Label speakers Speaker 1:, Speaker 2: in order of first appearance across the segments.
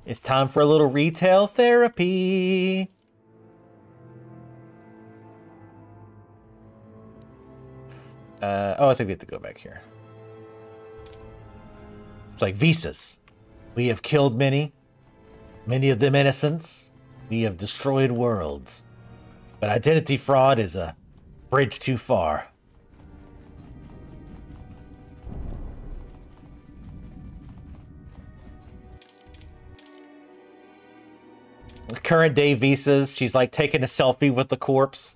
Speaker 1: It's time for a little retail therapy. Oh, I think we have to go back here. It's like visas. We have killed many of them innocents. We have destroyed worlds. But identity fraud is a bridge too far. Current day visas, she's like taking a selfie with the corpse.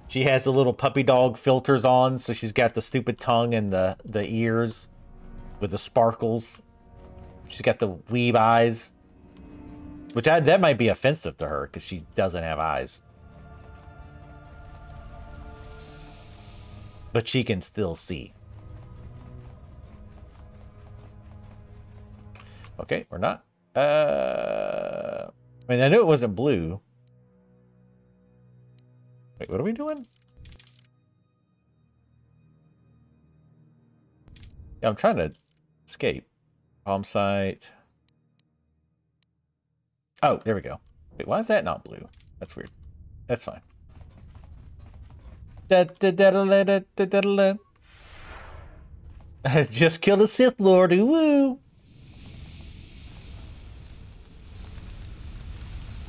Speaker 1: She has the little puppy dog filters on, so she's got the stupid tongue and the ears with the sparkles. She's got the weeb eyes. Which that might be offensive to her, because she doesn't have eyes. But she can still see. Okay, we're not. I mean, I knew it wasn't blue. Wait, what are we doing? Yeah, I'm trying to escape. Bomb site. Oh, there we go. Wait, why is that not blue? That's weird. That's fine. Just killed a Sith Lord. Woo!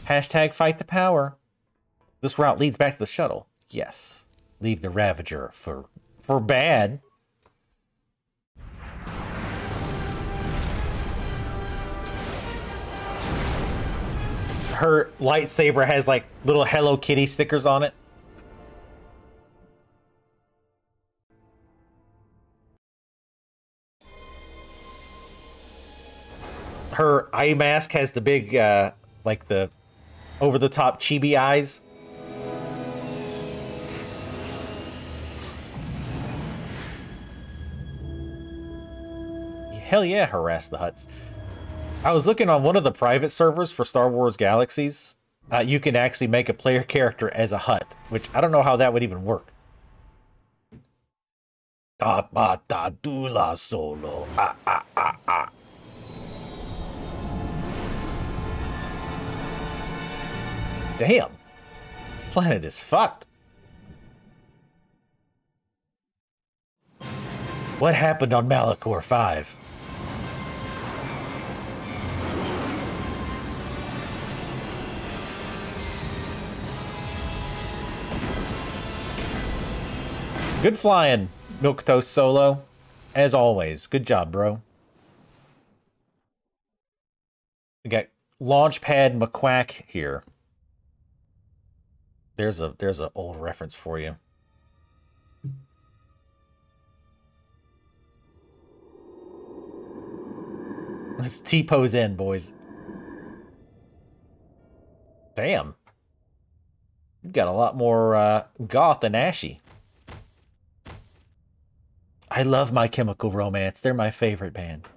Speaker 1: Hashtag fight the power. This route leads back to the shuttle. Yes. Leave the Ravager for bad. Her lightsaber has like little Hello Kitty stickers on it. Her eye mask has the big, like the over-the-top chibi eyes. Hell yeah, harass the Hutts. I was looking on one of the private servers for Star Wars Galaxies. You can actually make a player character as a Hutt, which I don't know how that would even work. Dula solo. Damn. This planet is fucked. What happened on Malachor 5? Good flying, Milquetoast Solo. As always. Good job, bro. We got Launchpad McQuack here. There's a old reference for you. Let's T-pose in, boys. Damn. You got a lot more goth than Ashy. I love My Chemical Romance. They're my favorite band.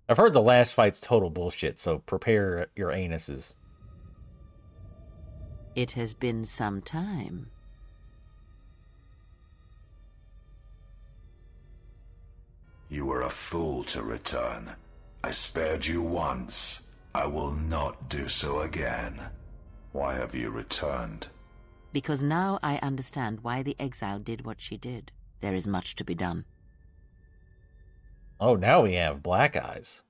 Speaker 1: I've heard the last fight's total bullshit, so prepare your anuses.
Speaker 2: It has been some time.
Speaker 3: You were a fool to return. I spared you once. I will not do so again. Why have you returned?
Speaker 2: Because now I understand why the exile did what she did. There is much to be done.
Speaker 1: Oh, now we have black eyes.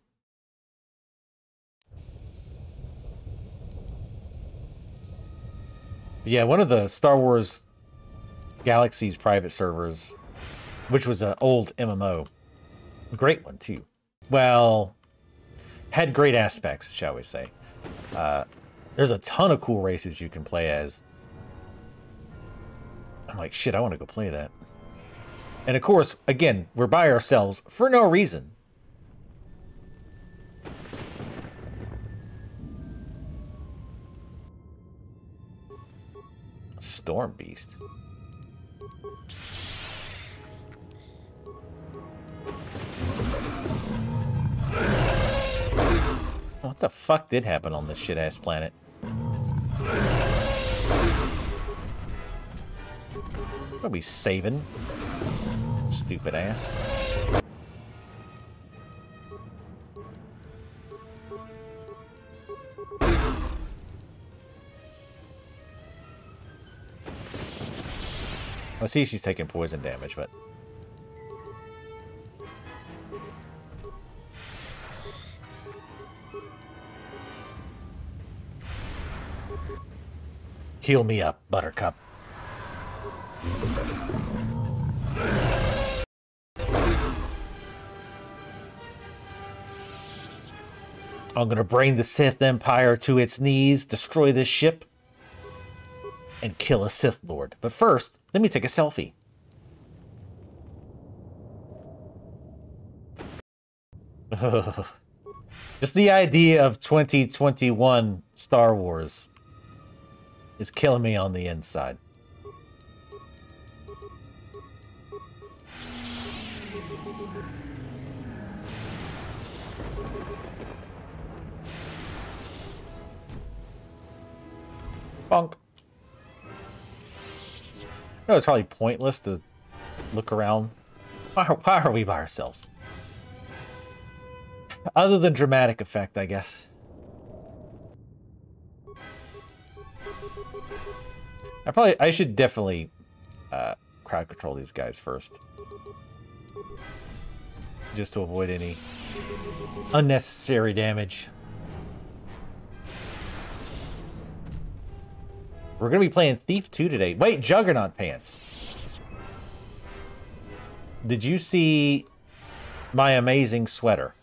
Speaker 1: Yeah, one of the Star Wars Galaxies private servers, which was an old MMO. Great one, too. Well, had great aspects, shall we say. There's a ton of cool races you can play as. I'm like, shit, I want to go play that. And of course, again, we're by ourselves for no reason. Storm Beast. What the fuck did happen on this shit-ass planet? I'll be saving. Stupid ass. I see she's taking poison damage, but... Heal me up, Buttercup. I'm gonna bring the Sith Empire to its knees, destroy this ship, and kill a Sith Lord. But first, let me take a selfie. Just the idea of 2021 Star Wars is killing me on the inside. Bonk. No, it's probably pointless to look around. Why are we by ourselves? Other than dramatic effect, I guess. I should definitely crowd control these guys first. Just to avoid any unnecessary damage. We're going to be playing Thief 2 today. Wait, Juggernaut Pants. Did you see my amazing sweater?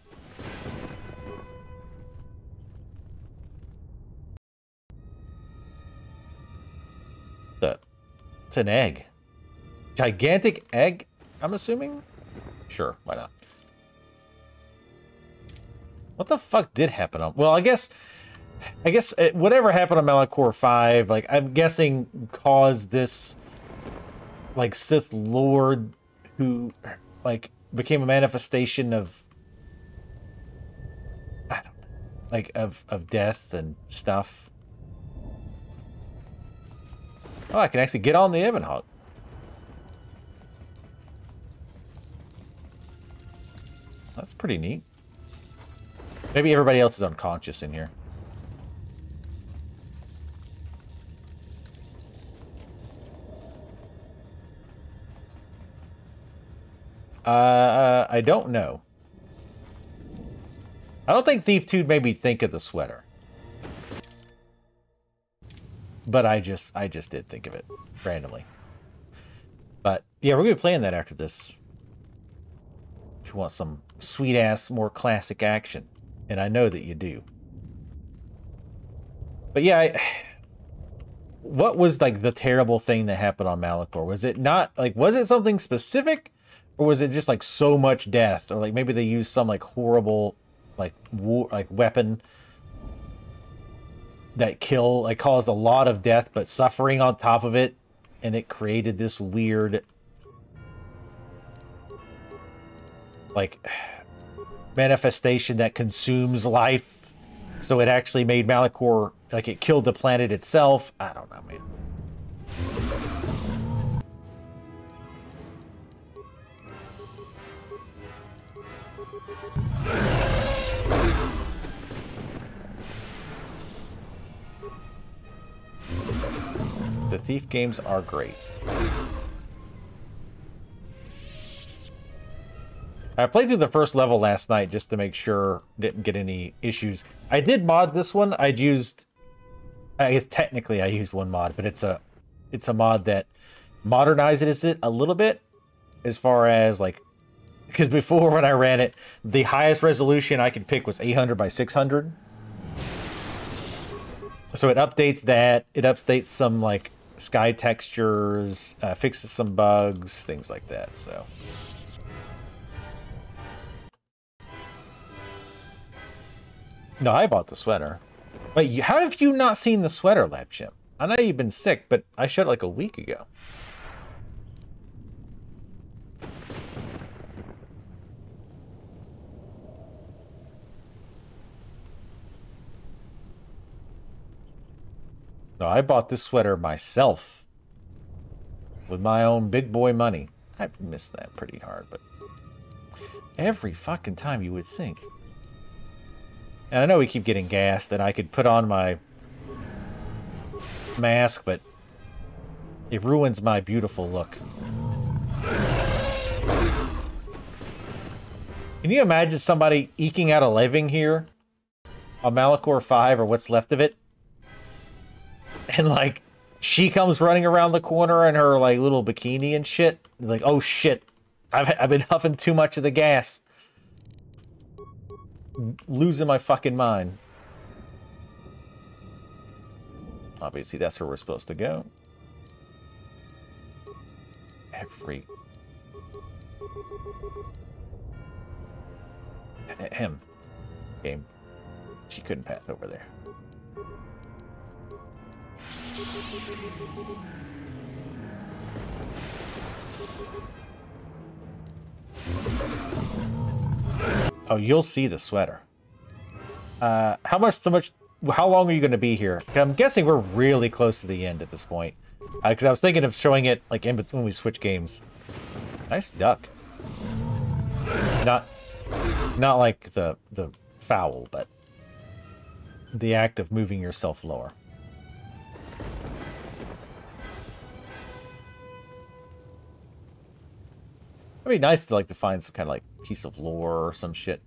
Speaker 1: It's an egg. Gigantic egg, I'm assuming? Sure, why not? What the fuck did happen on... Well, I guess whatever happened on Malachor 5, like, I'm guessing caused this, like, Sith Lord who, like, became a manifestation of... I don't know. Like, of death and stuff. Oh, I can actually get on the Ebon Hawk. That's pretty neat. Maybe everybody else is unconscious in here. I don't know. I don't think Thief 2 made me think of the sweater. But I just did think of it randomly. But yeah, we're gonna be playing that after this. If you want some sweet ass, more classic action, and I know that you do. But yeah, what was like the terrible thing that happened on Malachor? Was it not like was it something specific, or was it just like so much death, or like maybe they used some like horrible like weapon that caused a lot of death but suffering on top of it, and it created this weird like manifestation that consumes life, so it actually made Malachor, like it killed the planet itself. I don't know, man. The Thief games are great. I played through the first level last night just to make sure didn't get any issues. I did mod this one. I guess technically I used one mod, but it's a mod that modernizes it a little bit as far as like, because before when I ran it, the highest resolution I could pick was 800 by 600. So it updates that. It updates some like sky textures, fixes some bugs, things like that. So no, I bought the sweater. Wait, how have you not seen the sweater, Lapchimp? I know you've been sick, but I showed it like a week ago. No, I bought this sweater myself. with my own big boy money. I missed that pretty hard, but every fucking time you would think. And I know we keep getting gassed that I could put on my mask, but it ruins my beautiful look. Can you imagine somebody eking out a living here on Malachor 5 or what's left of it? And like, she comes running around the corner in her like little bikini and shit. It's like, oh shit, I've been huffing too much of the gas. Losing my fucking mind. Obviously, that's where we're supposed to go. Every... Ahem. Game. She couldn't pass over there. Oh, you'll see the sweater. How long are you going to be here? I'm guessing we're really close to the end at this point. Because I was thinking of showing it like in between when we switch games. Nice duck. Not like the foul, but the act of moving yourself lower. It'd be nice to to find some kind of like piece of lore or some shit.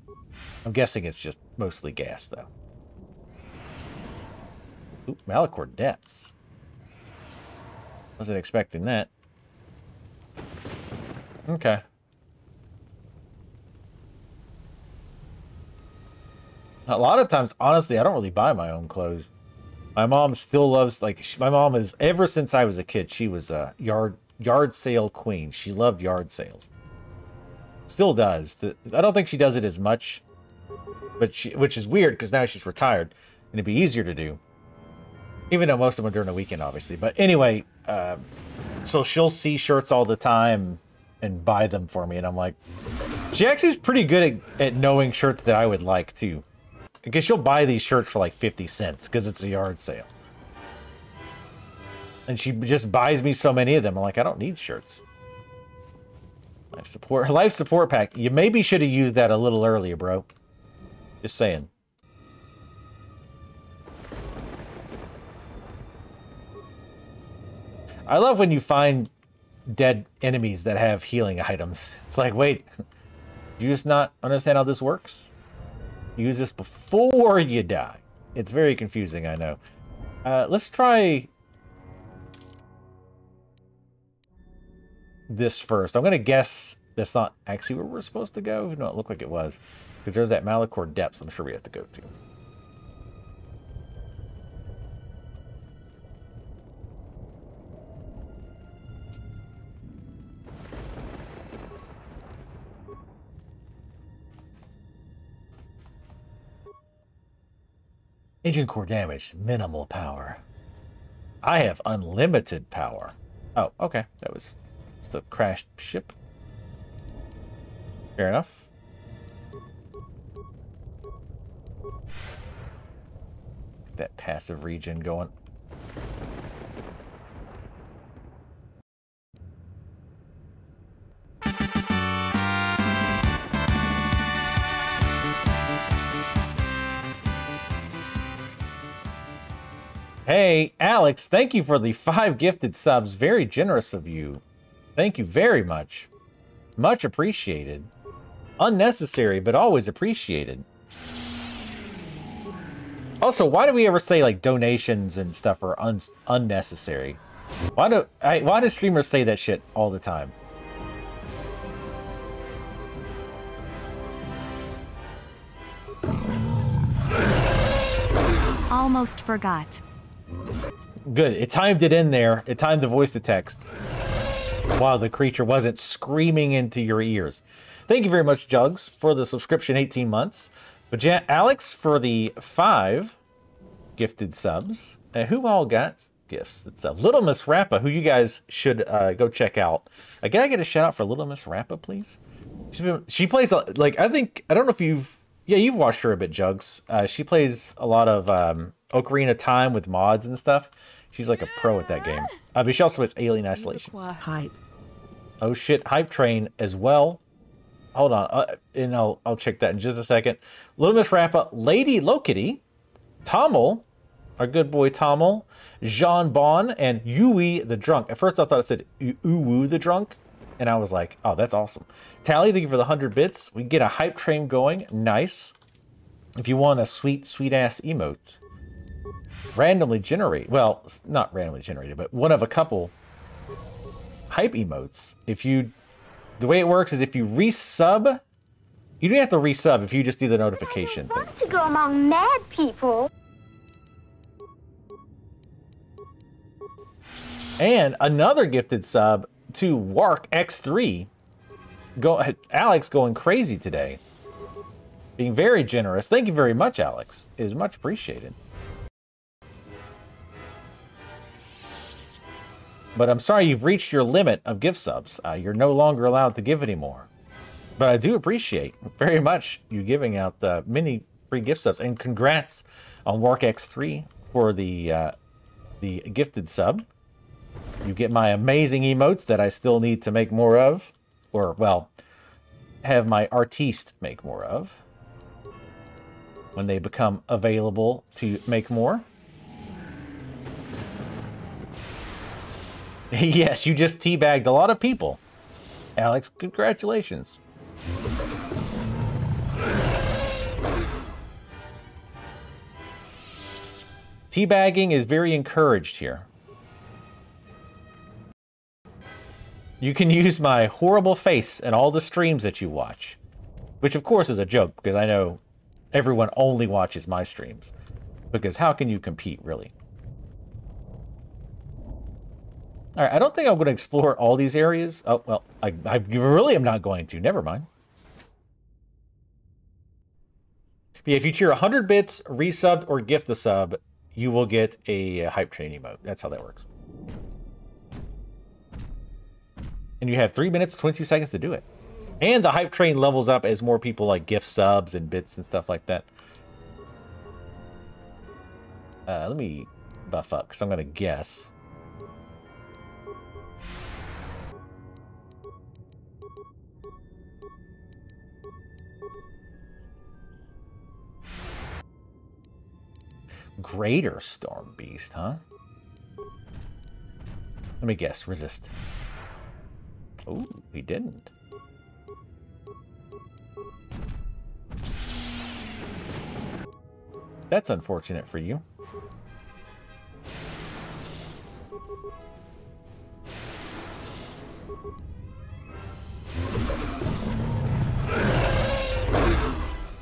Speaker 1: I'm guessing it's just mostly gas though. Ooh, Malachor Depths. Wasn't expecting that. Okay. A lot of times, honestly, I don't really buy my own clothes. My mom still loves, my mom is, ever since I was a kid, she was a yard sale queen. She loved yard sales. Still does. I don't think she does it as much, but which is weird because now she's retired and it'd be easier to do. Even though most of them are during the weekend, obviously. But anyway, so she'll see shirts all the time and buy them for me. And I'm like, she actually is pretty good at knowing shirts that I would like too. Because she'll buy these shirts for like 50 cents because it's a yard sale. And she just buys me so many of them. I'm like, I don't need shirts. Life support pack. You maybe should have used that a little earlier, bro. Just saying. I love when you find dead enemies that have healing items. It's like, wait, you just not understand how this works? Use this before you die. It's very confusing, I know. Let's try this first. I'm going to guess that's not actually where we're supposed to go. No, it looked like it was. Because there's that Malachor Depths I'm sure we have to go to. Agent core damage, minimal power. I have unlimited power. Oh, okay. That was just a crashed ship. Fair enough. Get that passive regen going. Hey, Alex, thank you for the 5 gifted subs. Very generous of you. Thank you very much. Much appreciated. Unnecessary, but always appreciated. Also, why do we ever say, like, donations and stuff are unnecessary? Why do streamers say that shit all the time?
Speaker 4: Almost forgot.
Speaker 1: Good. It timed it in there. It timed the voice to text. While the creature wasn't screaming into your ears. Thank you very much, Jugs, for the subscription 18 months. But yeah, Alex for the 5 gifted subs. Who all got gifts? It's Little Miss Rappa, who you guys should go check out. Can I get a shout out for Little Miss Rappa, please? She plays, like, I don't know if you've Yeah, you've watched her a bit, Jugs. She plays a lot of Ocarina of Time with mods and stuff. She's like a pro at that game. But she also plays Alien Isolation.
Speaker 2: Hype.
Speaker 1: Oh shit, Hype Train as well. Hold on, and I'll check that in just a second. Little Miss Rappa, Lady Lokitty, Tommel, our good boy Tommel, Jean Bon, and Yui the Drunk. At first I thought it said Uwu the Drunk, and I was like, oh, that's awesome. Tally, thank you for the 100 bits. We get a Hype Train going, nice. If you want a sweet, sweet-ass emote, randomly generate, well, not randomly generated, but one of a couple hype emotes. The way it works is if you resub, you don't have to resub if you just do the notification thing.
Speaker 4: I don't want to go among mad people.
Speaker 1: And another gifted sub to Wark X3. Alex going crazy today. Being very generous. Thank you very much, Alex. It is much appreciated. But I'm sorry you've reached your limit of gift subs. You're no longer allowed to give anymore. But I do appreciate very much you giving out many free gift subs. And congrats on Wark X3 for the gifted sub. You get my amazing emotes that I still need to make more of. Or, well, have my artiste make more of. When they become available to make more. Yes, you just teabagged a lot of people. Alex, congratulations. Teabagging is very encouraged here. You can use my horrible face in all the streams that you watch. Which of course is a joke, because I know everyone only watches my streams. Because how can you compete, really? Alright, I don't think I'm going to explore all these areas. Oh, well, I really am not going to. Never mind. But yeah, if you cheer 100 bits, resubbed, or gift a sub, you will get a Hype Train emote. That's how that works. And you have 3 minutes, 22 seconds to do it. And the Hype Train levels up as more people like gift subs and bits and stuff like that. Let me buff up, because I'm going to guess. Greater Storm Beast, huh? Let me guess. Resist. Oh, he didn't. That's unfortunate for you.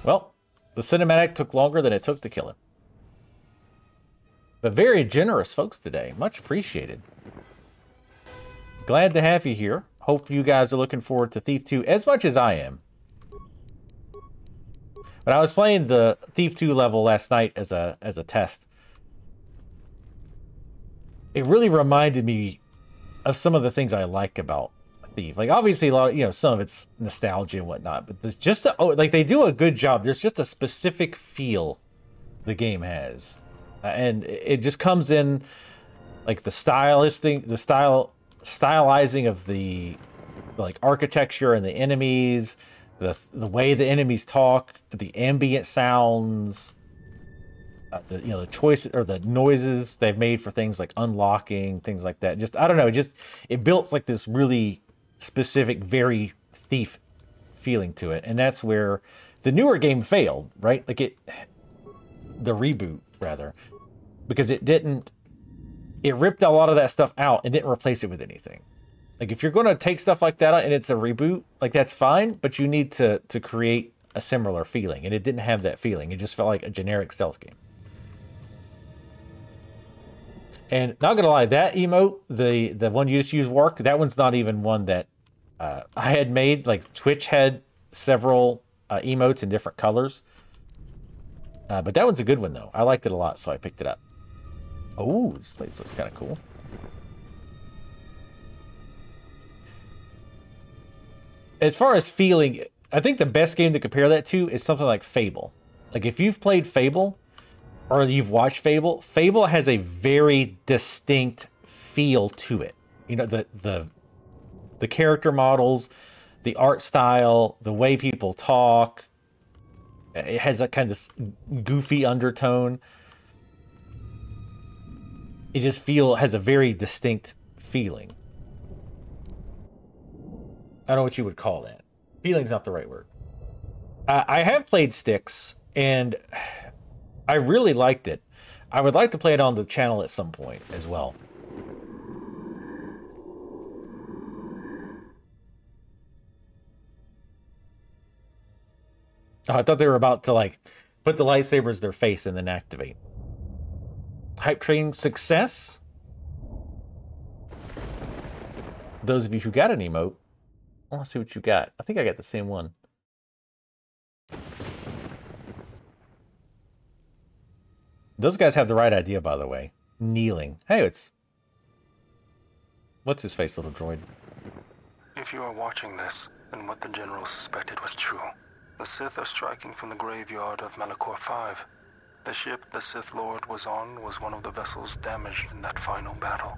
Speaker 1: Well, the cinematic took longer than it took to kill him. But very generous folks today. Much appreciated. Glad to have you here. Hope you guys are looking forward to Thief 2 as much as I am. But I was playing the Thief 2 level last night as a test. It really reminded me of some of the things I like about Thief. Like obviously a lot of, some of it's nostalgia and whatnot, but there's just like they do a good job. There's just a specific feel the game has. And it just comes in like the stylizing of the like architecture and the enemies, the way the enemies talk, the ambient sounds, the choice or the noises they've made for things like unlocking, things like that. Just I don't know, it built like this really specific, very Thief feeling to it, and that's where the newer game failed, right? Like the reboot rather. Because it ripped a lot of that stuff out and didn't replace it with anything. Like if you're going to take stuff like that out and it's a reboot, like that's fine, but you need to create a similar feeling. And it didn't have that feeling. It just felt like a generic stealth game. And not going to lie, that emote, the one you just used, Wark, that one's not even one that I had made. Like Twitch had several emotes in different colors. But that one's a good one though. I liked it a lot, so I picked it up. Oh, this place looks kind of cool. As far as feeling, I think the best game to compare that to is something like Fable. Like if you've played Fable or you've watched Fable, Fable has a very distinct feel to it. You know, the character models, the art style, the way people talk. It has a kind of goofy undertone. It just has a very distinct feeling. I don't know what you would call that. Feeling's not the right word. I have played Styx, and I really liked it. I would like to play it on the channel at some point as well. Oh, I thought they were about to, like, put the lightsabers in their face and then activate. Hype train success? Those of you who got an emote, I want to see what you got. I think I got the same one. Those guys have the right idea, by the way. Kneeling. Hey, it's... What's his face, little droid?
Speaker 5: If you are watching this, then what the General suspected was true. The Sith are striking from the graveyard of Malachor 5. The ship the Sith Lord was on was one of the vessels damaged in that final battle.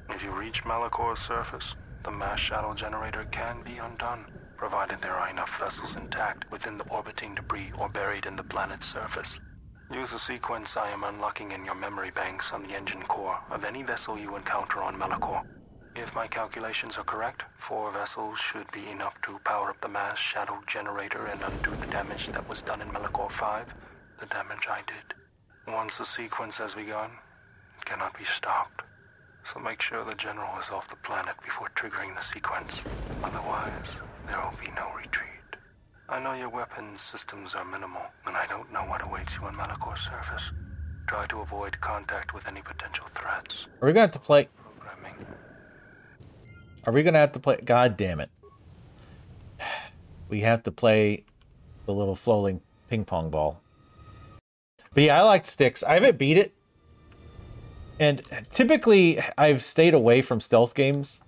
Speaker 5: If you reach Malachor's surface, the mass shadow generator can be undone, provided there are enough vessels intact within the orbiting debris or buried in the planet's surface. Use the sequence I am unlocking in your memory banks on the engine core of any vessel you encounter on Malachor. If my calculations are correct, 4 vessels should be enough to power up the mass shadow generator and undo the damage that was done in Malachor 5, the damage I did. Once the sequence has begun, it cannot be stopped. So make sure the General is off the planet before triggering the sequence. Otherwise, there will be no retreat. I know your weapons systems are minimal, and I don't know what awaits you on Malachor's surface. Try to avoid contact with any potential threats.
Speaker 1: Are we going to have to play...
Speaker 5: Programming.
Speaker 1: Are we going to have to play... God damn it. We have to play the little floating ping pong ball. But yeah, I liked Styx. I haven't beat it. And typically, I've stayed away from stealth games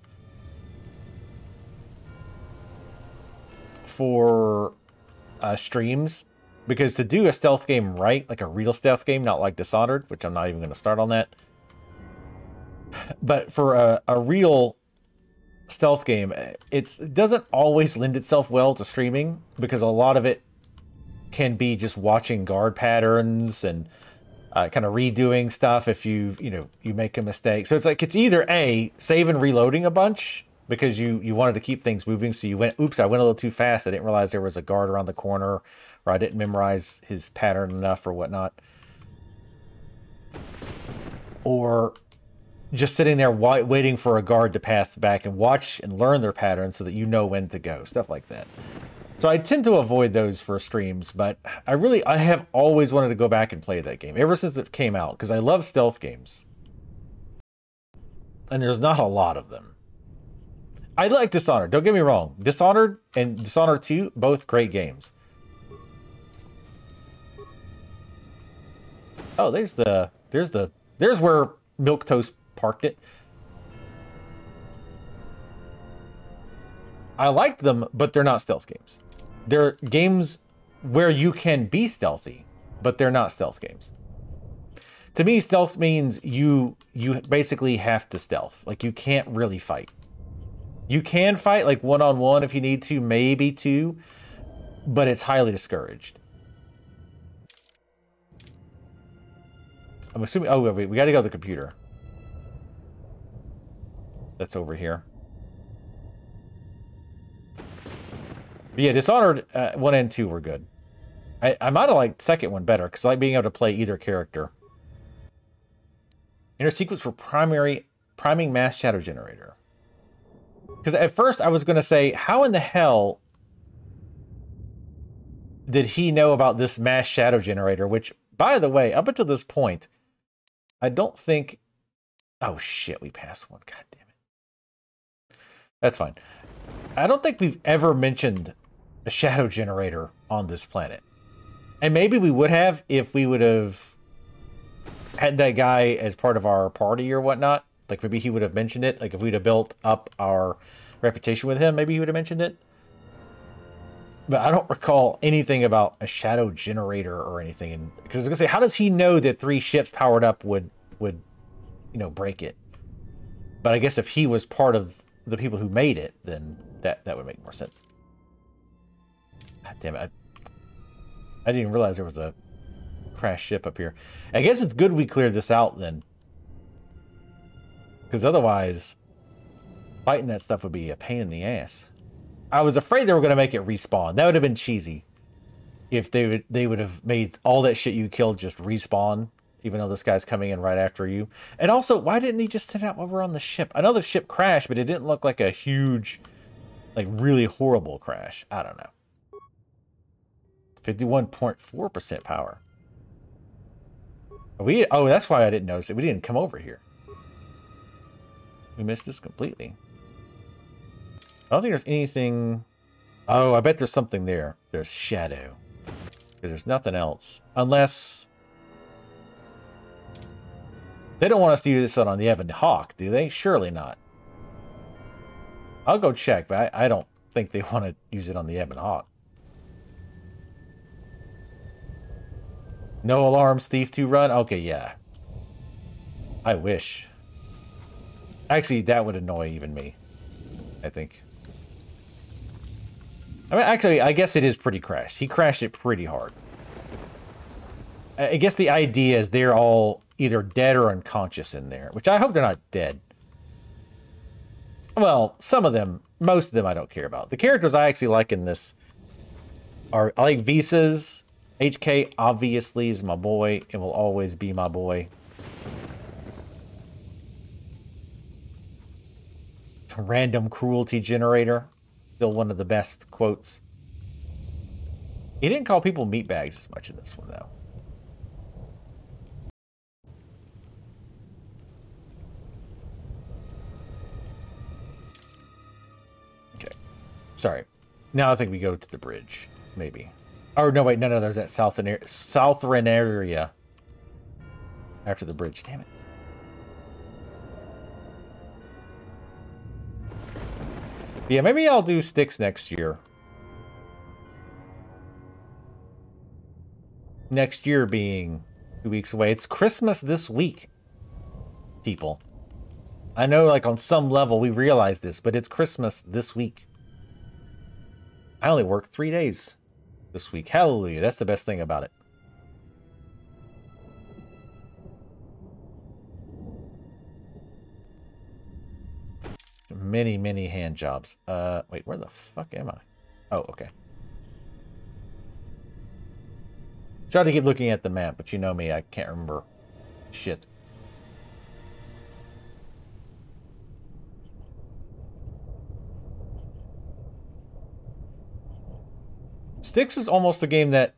Speaker 1: for streams. Because to do a stealth game right, like a real stealth game, not like Dishonored, which I'm not even going to start on that. But for a real stealth game, it doesn't always lend itself well to streaming. Because a lot of it can be just watching guard patterns and kind of redoing stuff if you make a mistake. So it's like, it's either A, save and reloading a bunch because you wanted to keep things moving. So you went, oops, I went a little too fast. I didn't realize there was a guard around the corner, or I didn't memorize his pattern enough or whatnot. Or just sitting there waiting for a guard to pass back and watch and learn their pattern so that you know when to go. Stuff like that. So I tend to avoid those for streams, but I have always wanted to go back and play that game ever since it came out, because I love stealth games. And there's not a lot of them. I like Dishonored, don't get me wrong. Dishonored and Dishonored 2, both great games. Oh, there's where Milquetoast parked it. I like them, but they're not stealth games. They're games where you can be stealthy, but they're not stealth games. To me, stealth means you basically have to stealth. Like, you can't really fight. You can fight, like, one-on-one if you need to, maybe two, but it's highly discouraged. I'm assuming... Oh, wait, we gotta go to the computer. That's over here. But yeah, Dishonored 1 and 2 were good. I might have liked the second one better, because I like being able to play either character. Inner sequence for priming mass shadow generator. Because at first I was going to say, how in the hell did he know about this mass shadow generator? Which, by the way, up until this point, I don't think... Oh shit, we passed one. God damn it. That's fine. I don't think we've ever mentioned a shadow generator on this planet. And maybe we would have if we would have had that guy as part of our party or whatnot. Like, maybe he would have mentioned it. Like, if we'd have built up our reputation with him, maybe he would have mentioned it. But I don't recall anything about a shadow generator or anything. Because I was gonna say, how does he know that 3 ships powered up would break it? But I guess if he was part of the people who made it, then that would make more sense. God damn it! I didn't even realize there was a crashed ship up here. I guess it's good we cleared this out then, because otherwise, fighting that stuff would be a pain in the ass. I was afraid they were going to make it respawn. That would have been cheesy. If they would have made all that shit you killed just respawn, even though this guy's coming in right after you. And also, why didn't he just sit out while we're on the ship? I know the ship crashed, but it didn't look like a huge, like really horrible crash. I don't know. 51.4% power. Oh, that's why I didn't notice it. We didn't come over here. We missed this completely. I don't think there's anything... Oh, I bet there's something there. There's shadow. Because there's nothing else. Unless... They don't want us to use this on the Ebon Hawk, do they? Surely not. I'll go check, but I don't think they want to use it on the Ebon Hawk. No alarms, Thief 2 run? Okay, yeah. I wish. Actually, that would annoy even me, I think. I mean, actually, I guess it is pretty crashed. He crashed it pretty hard. I guess the idea is they're all either dead or unconscious in there, which I hope they're not dead. Well, some of them, most of them I don't care about. The characters I actually like in this are, I like Visa's. HK obviously is my boy and will always be my boy. Random cruelty generator. Still one of the best quotes. He didn't call people meatbags as much in this one, though. Okay. Sorry. Now I think we go to the bridge. Maybe. Oh, no, wait. No. There's that Southern area. After the bridge. Damn it. Yeah, maybe I'll do Styx next year. Next year being 2 weeks away. It's Christmas this week, people. I know, like, on some level we realize this, but it's Christmas this week. I only worked 3 days this week. Hallelujah. That's the best thing about it. Many hand jobs. Wait, where the fuck am I? Oh, okay. Try to keep looking at the map, but you know me, I can't remember shit. Styx is almost a game that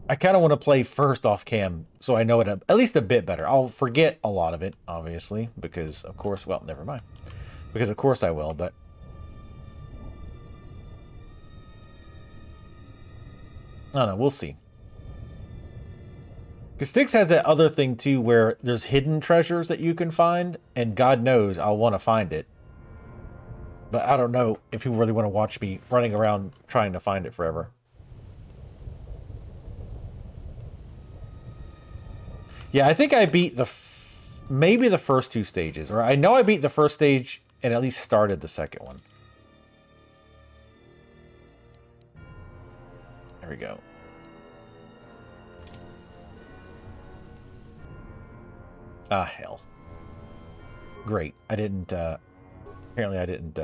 Speaker 1: I kind of want to play first off cam, so I know it at least a bit better. I'll forget a lot of it, obviously, because, of course, well, never mind. Because, of course, I will, but... I don't know, we'll see. Because Styx has that other thing, too, where there's hidden treasures that you can find, and God knows I'll want to find it. But I don't know if people really want to watch me running around trying to find it forever. Yeah, I think I beat maybe the first 2 stages. Or I know I beat the first stage and at least started the second one. There we go. Ah, hell. Great. I didn't, apparently I didn't,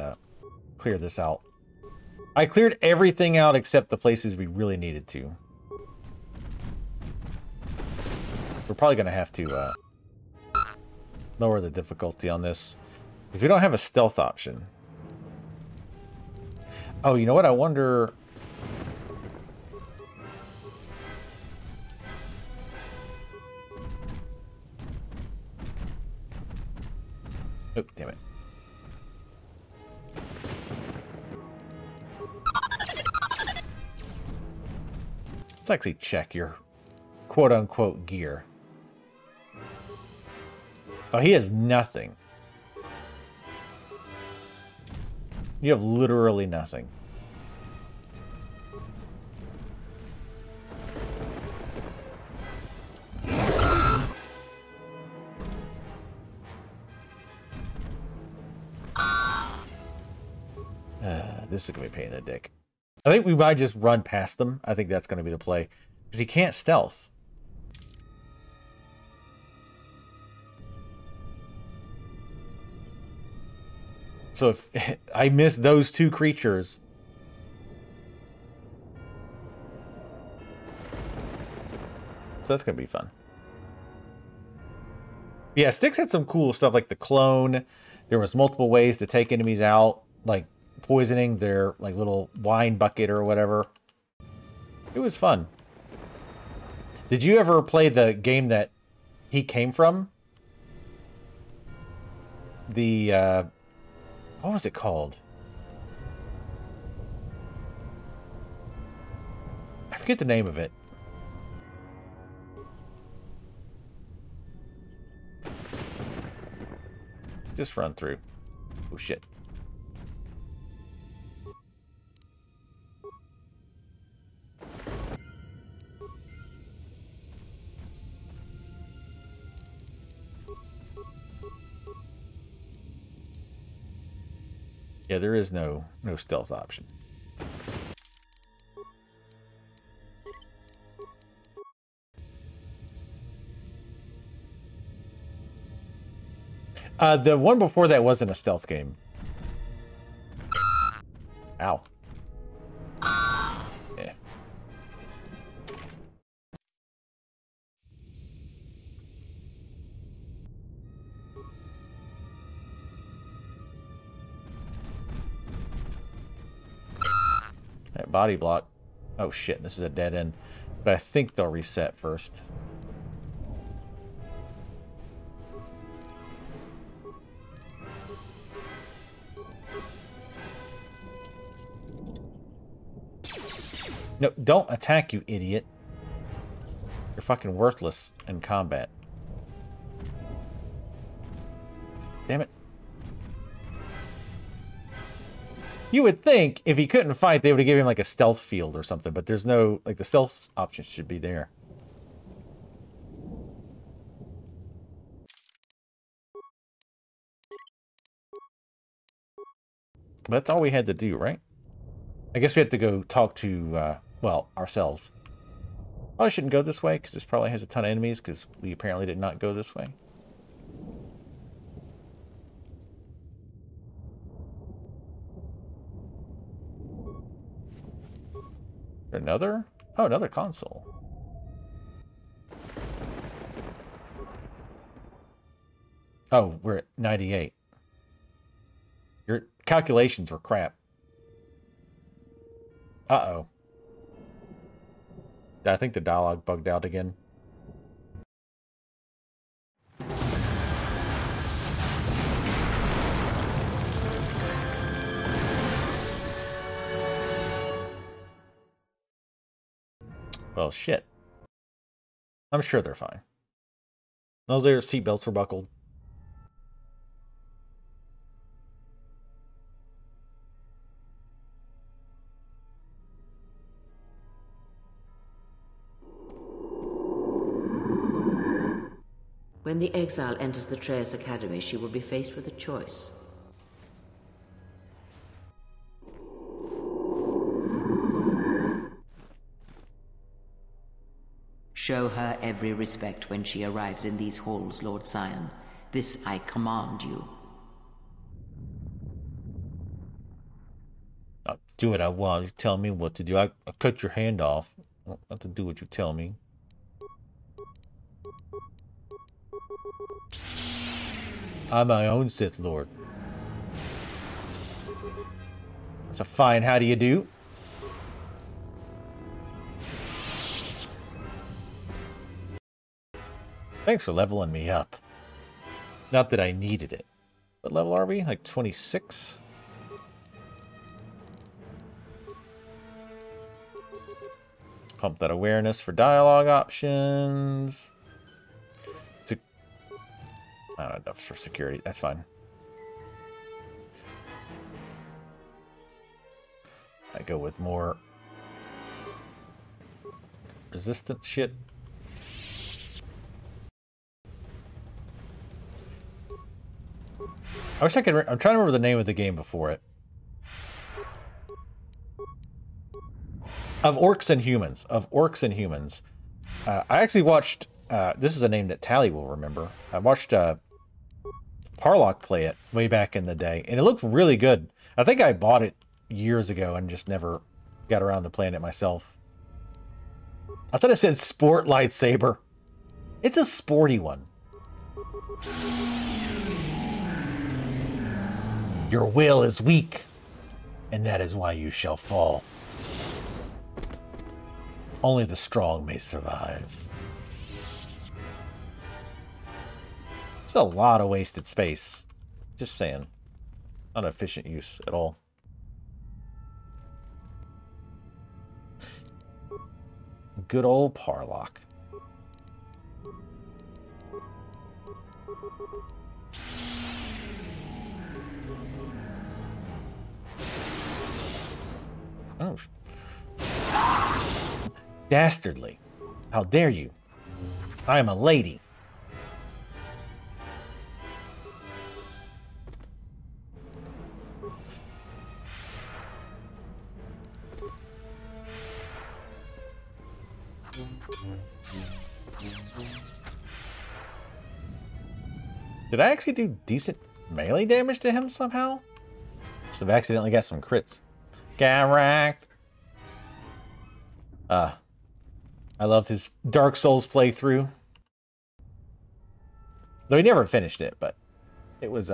Speaker 1: clear this out. I cleared everything out except the places we really needed to. We're probably going to have to, lower the difficulty on this. Because we don't have a stealth option. Oh, you know what? I wonder... Oh, damn it. Let's actually check your quote-unquote gear. Oh, he has nothing. You have literally nothing. This is going to be a pain in the dick. I think we might just run past them. I think that's going to be the play. Because he can't stealth. So if I miss those two creatures... So that's going to be fun. Yeah, Styx had some cool stuff like the clone. There was multiple ways to take enemies out. Like poisoning their like little wine bucket or whatever. It was fun. Did you ever play the game that he came from? The, what was it called? I forget the name of it. Just run through. Oh, shit. Yeah, there is no stealth option. The one before that wasn't a stealth game. Ow. Yeah. That body block. Oh shit, this is a dead end. But I think they'll reset first. No, don't attack, you idiot. You're fucking worthless in combat. Damn it. You would think if he couldn't fight, they would have given him like a stealth field or something, but there's no, like the stealth option should be there. But that's all we had to do, right? I guess we have to go talk to, well, ourselves. Probably shouldn't go this way, because this probably has a ton of enemies, because we apparently did not go this way. Another? Oh, another console. Oh, we're at 98. Your calculations were crap. Uh-oh. I think the dialogue bugged out again. Well, shit. I'm sure they're fine. Those their seatbelts were buckled.
Speaker 2: When the exile enters the Traeus Academy, she will be faced with a choice. Show her every respect when she arrives in these halls, Lord Scion. This I command you.
Speaker 1: I'll do what I want. You tell me what to do. I cut your hand off. I don't have to do what you tell me. I'm my own Sith Lord. That's a fine how do you do? Thanks for leveling me up. Not that I needed it. What level are we? Like 26? Pump that awareness for dialogue options. I don't know, enough for security. That's fine. I go with more resistance shit. I wish I could. I'm trying to remember the name of the game before it. Of orcs and humans. Of orcs and humans. I actually watched... this is a name that Tally will remember. I watched Parlock play it way back in the day, and it looked really good. I think I bought it years ago and just never got around to playing it myself. I thought it said sport lightsaber. It's a sporty one. Your will is weak, and that is why you shall fall. Only the strong may survive. It's a lot of wasted space. Just saying. Not efficient use at all. Good old Parlock. Oh. Dastardly. How dare you? I am a lady. Did I actually do decent melee damage to him somehow? Must have accidentally got some crits. Got racked. I loved his Dark Souls playthrough. Though he never finished it, but it was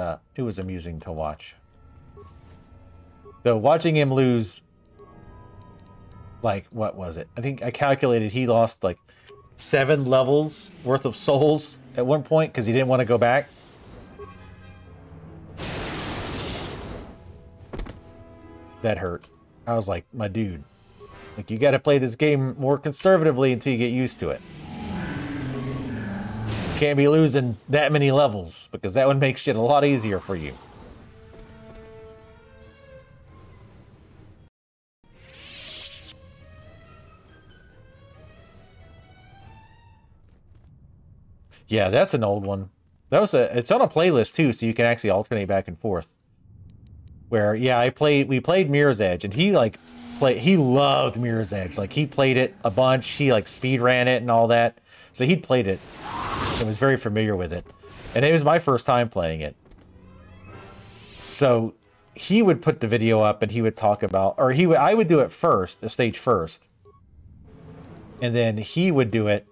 Speaker 1: amusing to watch. Though watching him lose, like, what was it? I think I calculated he lost like 7 levels worth of souls at one point because he didn't want to go back. That hurt. I was like, my dude, like, you got to play this game more conservatively until you get used to it. You can't be losing that many levels because that would make shit a lot easier for you. Yeah, that's an old one. That was it's on a playlist too, so you can actually alternate back and forth. Where, yeah, we played Mirror's Edge, and he loved Mirror's Edge. Like, he played it a bunch, he like speed ran it and all that. So he'd played it and was very familiar with it. And it was my first time playing it. So he would put the video up and he would talk about, or I would do it first, the stage first. And then he would do it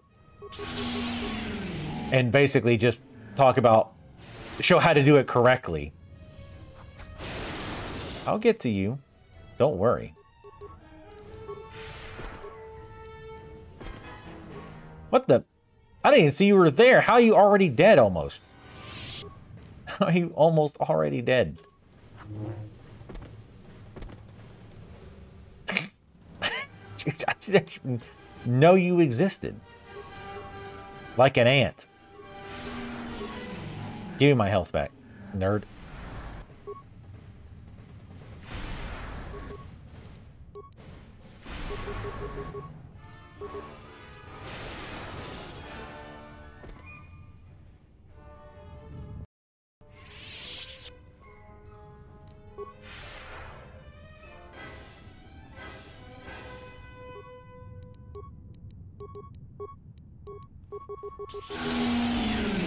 Speaker 1: and basically just show how to do it correctly. I'll get to you. Don't worry. What the? I didn't even see you were there. How are you already dead almost? How are you almost already dead? I didn't know you existed. Like an ant. Give me my health back, nerd.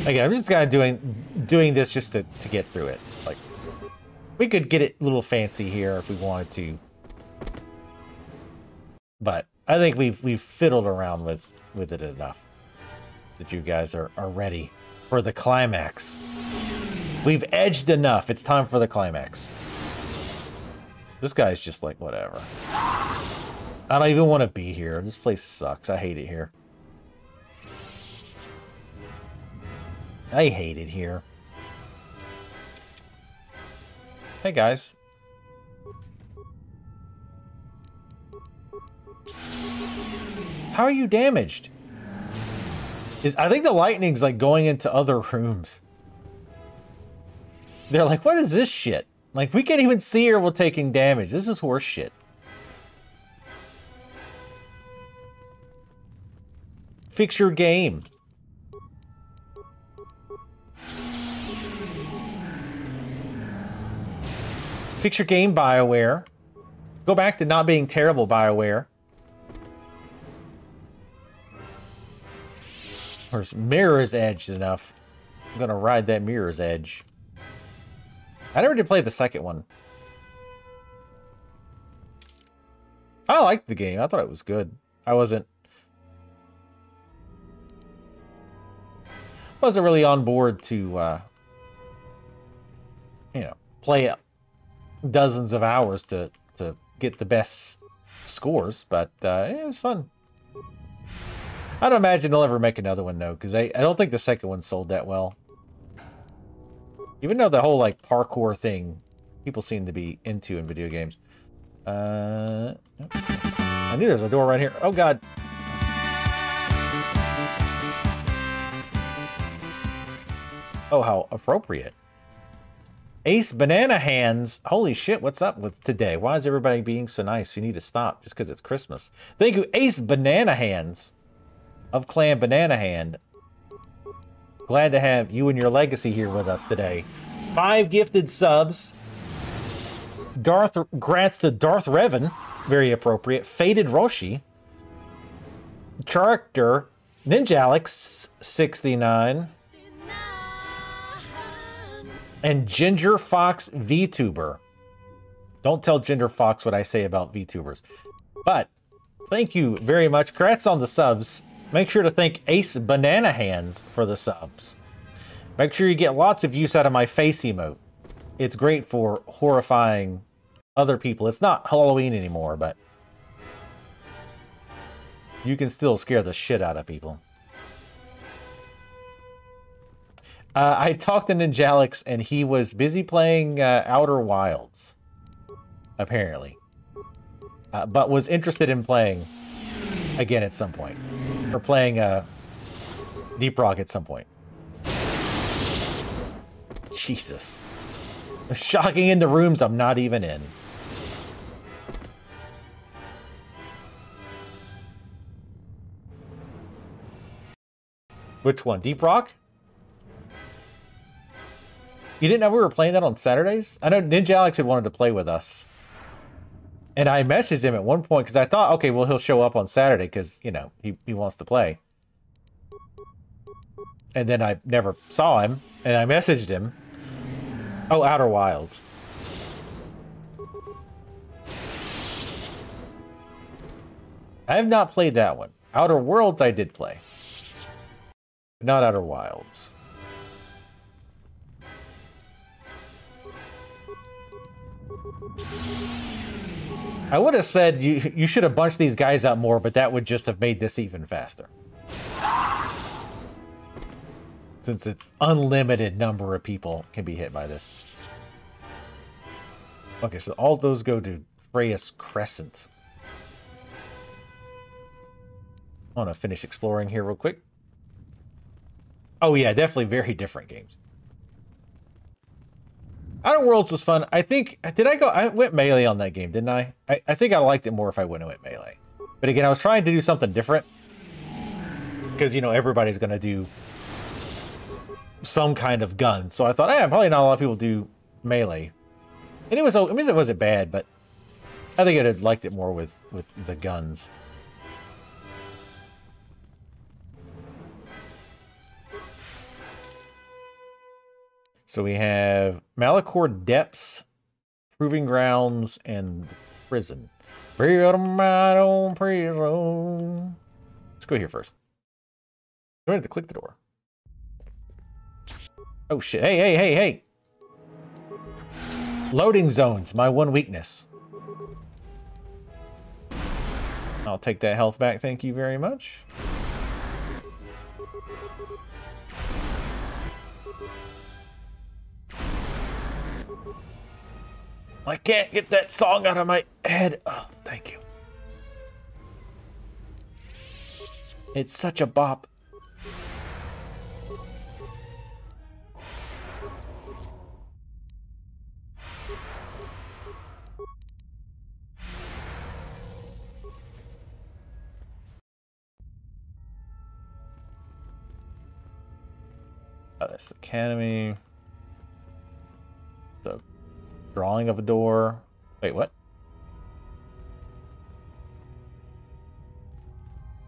Speaker 1: Again, I'm just kind of doing this just to get through it. Like, we could get it a little fancy here if we wanted to, but I think we've fiddled around with it enough that you guys are ready for the climax. We've edged enough. It's time for the climax. This guy's just like, whatever. I don't even want to be here. This place sucks. I hate it here. I hate it here. Hey, guys. How are you damaged? I think the lightning's like going into other rooms. They're like, what is this shit? Like, we can't even see her while taking damage. This is horse shit. Fix your game. Fix your game, BioWare. Go back to not being terrible, BioWare. Or Mirror's Edge enough. I'm gonna ride that Mirror's Edge. I never did play the second one. I liked the game. I thought it was good. I wasn't really on board to, you know, play dozens of hours to get the best scores, but yeah, it was fun. I don't imagine they'll ever make another one, though, because I don't think the second one sold that well. Even though the whole, like, parkour thing, people seem to be into in video games. I knew there was a door right here. Oh, God. Oh, how appropriate. Ace Banana Hands. Holy shit, what's up with today? Why is everybody being so nice? You need to stop just because it's Christmas. Thank you, Ace Banana Hands of Clan Banana Hand. Glad to have you and your legacy here with us today. 5 gifted subs. Darth, grants to Darth Revan. Very appropriate. Faded Roshi. Character. Ninja Alex 69. And Ginger Fox VTuber. Don't tell Ginger Fox what I say about VTubers. But, thank you very much. Congrats on the subs. Make sure to thank Ace Banana Hands for the subs. Make sure you get lots of use out of my face emote. It's great for horrifying other people. It's not Halloween anymore, but you can still scare the shit out of people. I talked to Ninjalix, and he was busy playing Outer Wilds, apparently. But was interested in playing again at some point. Or playing Deep Rock at some point. Jesus. Shocking in the rooms I'm not even in. Which one? Deep Rock? You didn't know we were playing that on Saturdays? I know Ninja Alex had wanted to play with us. And I messaged him at one point because I thought, okay, well, he'll show up on Saturday because, you know, he wants to play. And then I never saw him, and I messaged him. Oh, Outer Wilds. I have not played that one. Outer Worlds I did play. But not Outer Wilds. I would have said you should have bunched these guys out more, but that would just have made this even faster. Since it's unlimited number of people can be hit by this. Okay, so all those go to Freya's Crescent. I want to finish exploring here real quick. Oh yeah, definitely very different games. Outer Worlds was fun. I think, I went melee on that game, didn't I? I think I liked it more if I went melee. But again, I was trying to do something different. Because, you know, everybody's going to do some kind of gun. So I thought, probably not a lot of people do melee. And it was, I mean, it wasn't bad, but I think I'd have liked it more with the guns. So we have Malachor Depths, Proving Grounds, and Prison. Freedom right on prison. Let's go here first. I have to click the door. Oh shit. Hey. Loading zones, my one weakness. I'll take that health back, thank you very much. I can't get that song out of my head. Oh, thank you. It's such a bop. Oh, that's the Academy. The drawing of a door. Wait, what?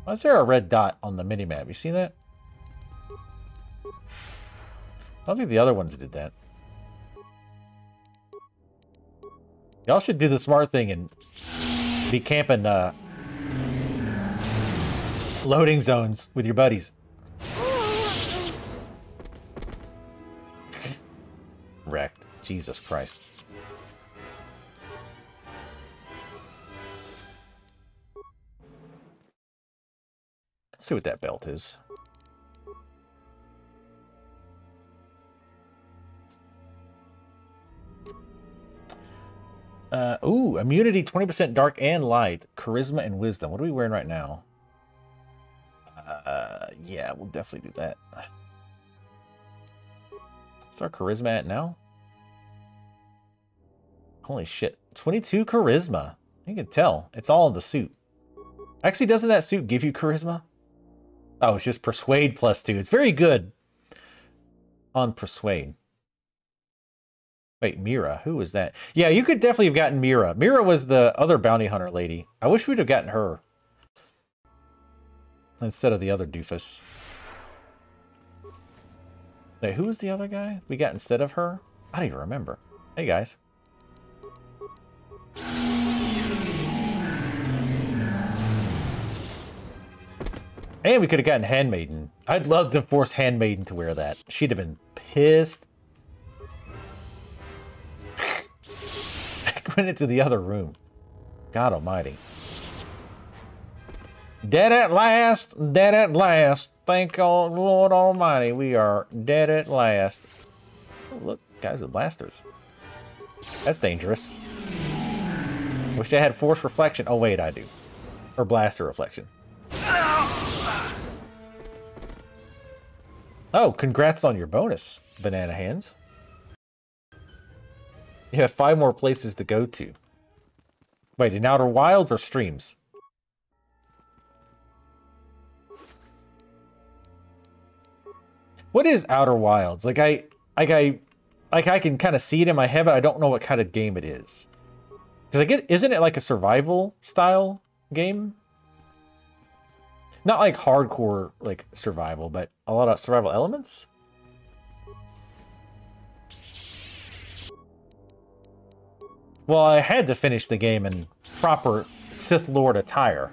Speaker 1: Why is there a red dot on the minimap? You see that? I don't think the other ones did that. Y'all should do the smart thing and be camping loading zones with your buddies. Wrecked. Jesus Christ. Let's see what that belt is. Ooh, immunity 20% dark and light, charisma and wisdom. What are we wearing right now? Yeah, we'll definitely do that. What's our charisma at now? Holy shit. 22 charisma. You can tell. It's all in the suit. Actually, doesn't that suit give you charisma? Oh, it's just persuade +2. It's very good on persuade. Wait, Mira. Who was that? Yeah, you could definitely have gotten Mira. Mira was the other bounty hunter lady. I wish we'd have gotten her instead of the other doofus. Wait, who was the other guy we got instead of her? I don't even remember. Hey, guys. And we could have gotten Handmaiden. I'd love to force Handmaiden to wear that. She'd have been pissed. Went into the other room. God almighty. Dead at last. Dead at last. Thank God, Lord Almighty. We are dead at last. Oh, look, guys with blasters. That's dangerous. Wish I had force reflection. Oh, wait, I do. Or blaster reflection. Oh, congrats on your bonus, Banana Hands. You have 5 more places to go to. Wait, in Outer Wilds or streams? What is Outer Wilds? Like I can kind of see it in my head, but I don't know what kind of game it is. Because isn't it like a survival style game? Not like hardcore like survival, but a lot of survival elements. Well, I had to finish the game in proper Sith Lord attire.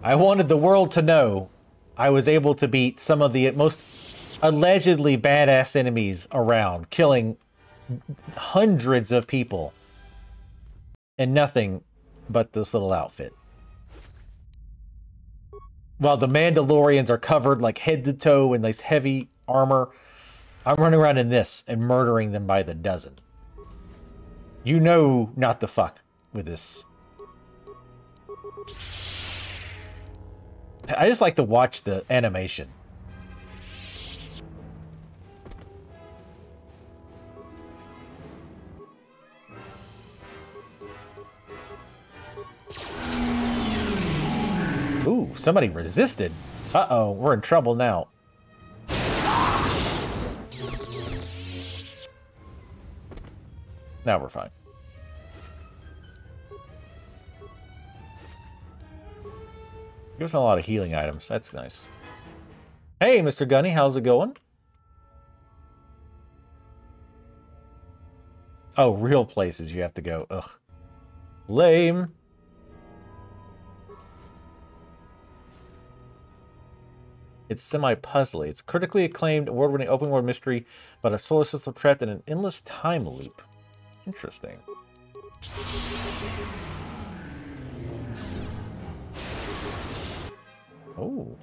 Speaker 1: I wanted the world to know I was able to beat some of the most allegedly badass enemies around, killing hundreds of people in nothing but this little outfit. While the Mandalorians are covered like head to toe in this heavy armor, I'm running around in this and murdering them by the dozen. You know not to fuck with this. I just like to watch the animation. Ooh, somebody resisted. Uh-oh, we're in trouble now. Now we're fine. Give us a lot of healing items. That's nice. Hey, Mr. Gunny, how's it going? Oh, real places you have to go. Ugh. Lame. It's semi-puzzly. It's critically acclaimed, award-winning open-world mystery about a solar system trapped in an endless time loop. Interesting. Oh.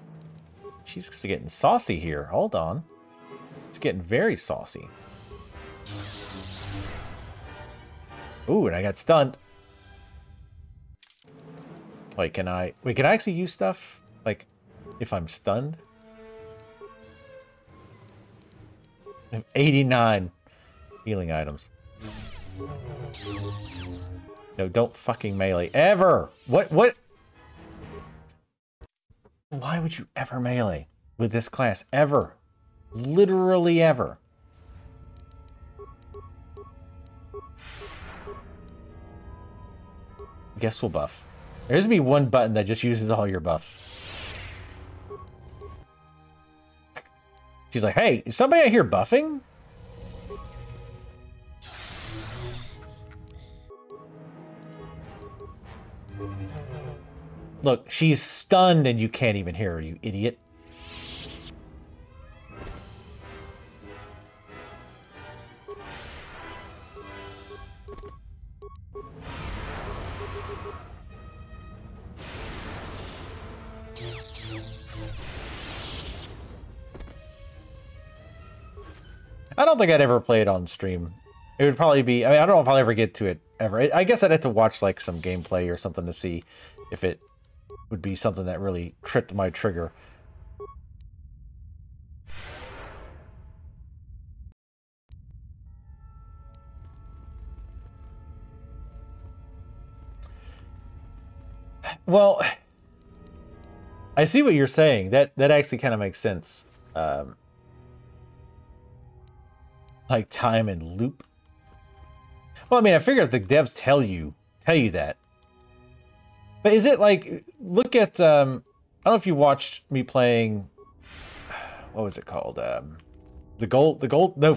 Speaker 1: She's getting saucy here. Hold on. It's getting very saucy. Ooh, and I got stunned. Wait, can I actually use stuff? Like, if I'm stunned? I have 89 healing items. No, don't fucking melee. Ever! What? Why would you ever melee with this class? Ever. Literally ever. Guess we'll buff. There's gonna be one button that just uses all your buffs. She's like, hey, is somebody out here buffing? Look, she's stunned and you can't even hear her, you idiot. I don't think I'd ever play it on stream. It would probably be, I mean, I don't know if I'll ever get to it ever. I guess I'd have to watch like some gameplay or something to see if it would be something that really tripped my trigger. Well, I see what you're saying. That actually kind of makes sense. Like time and loop. Well, I mean, I figure if the devs tell you that. But is it like, look at, I don't know if you watched me playing, what was it called?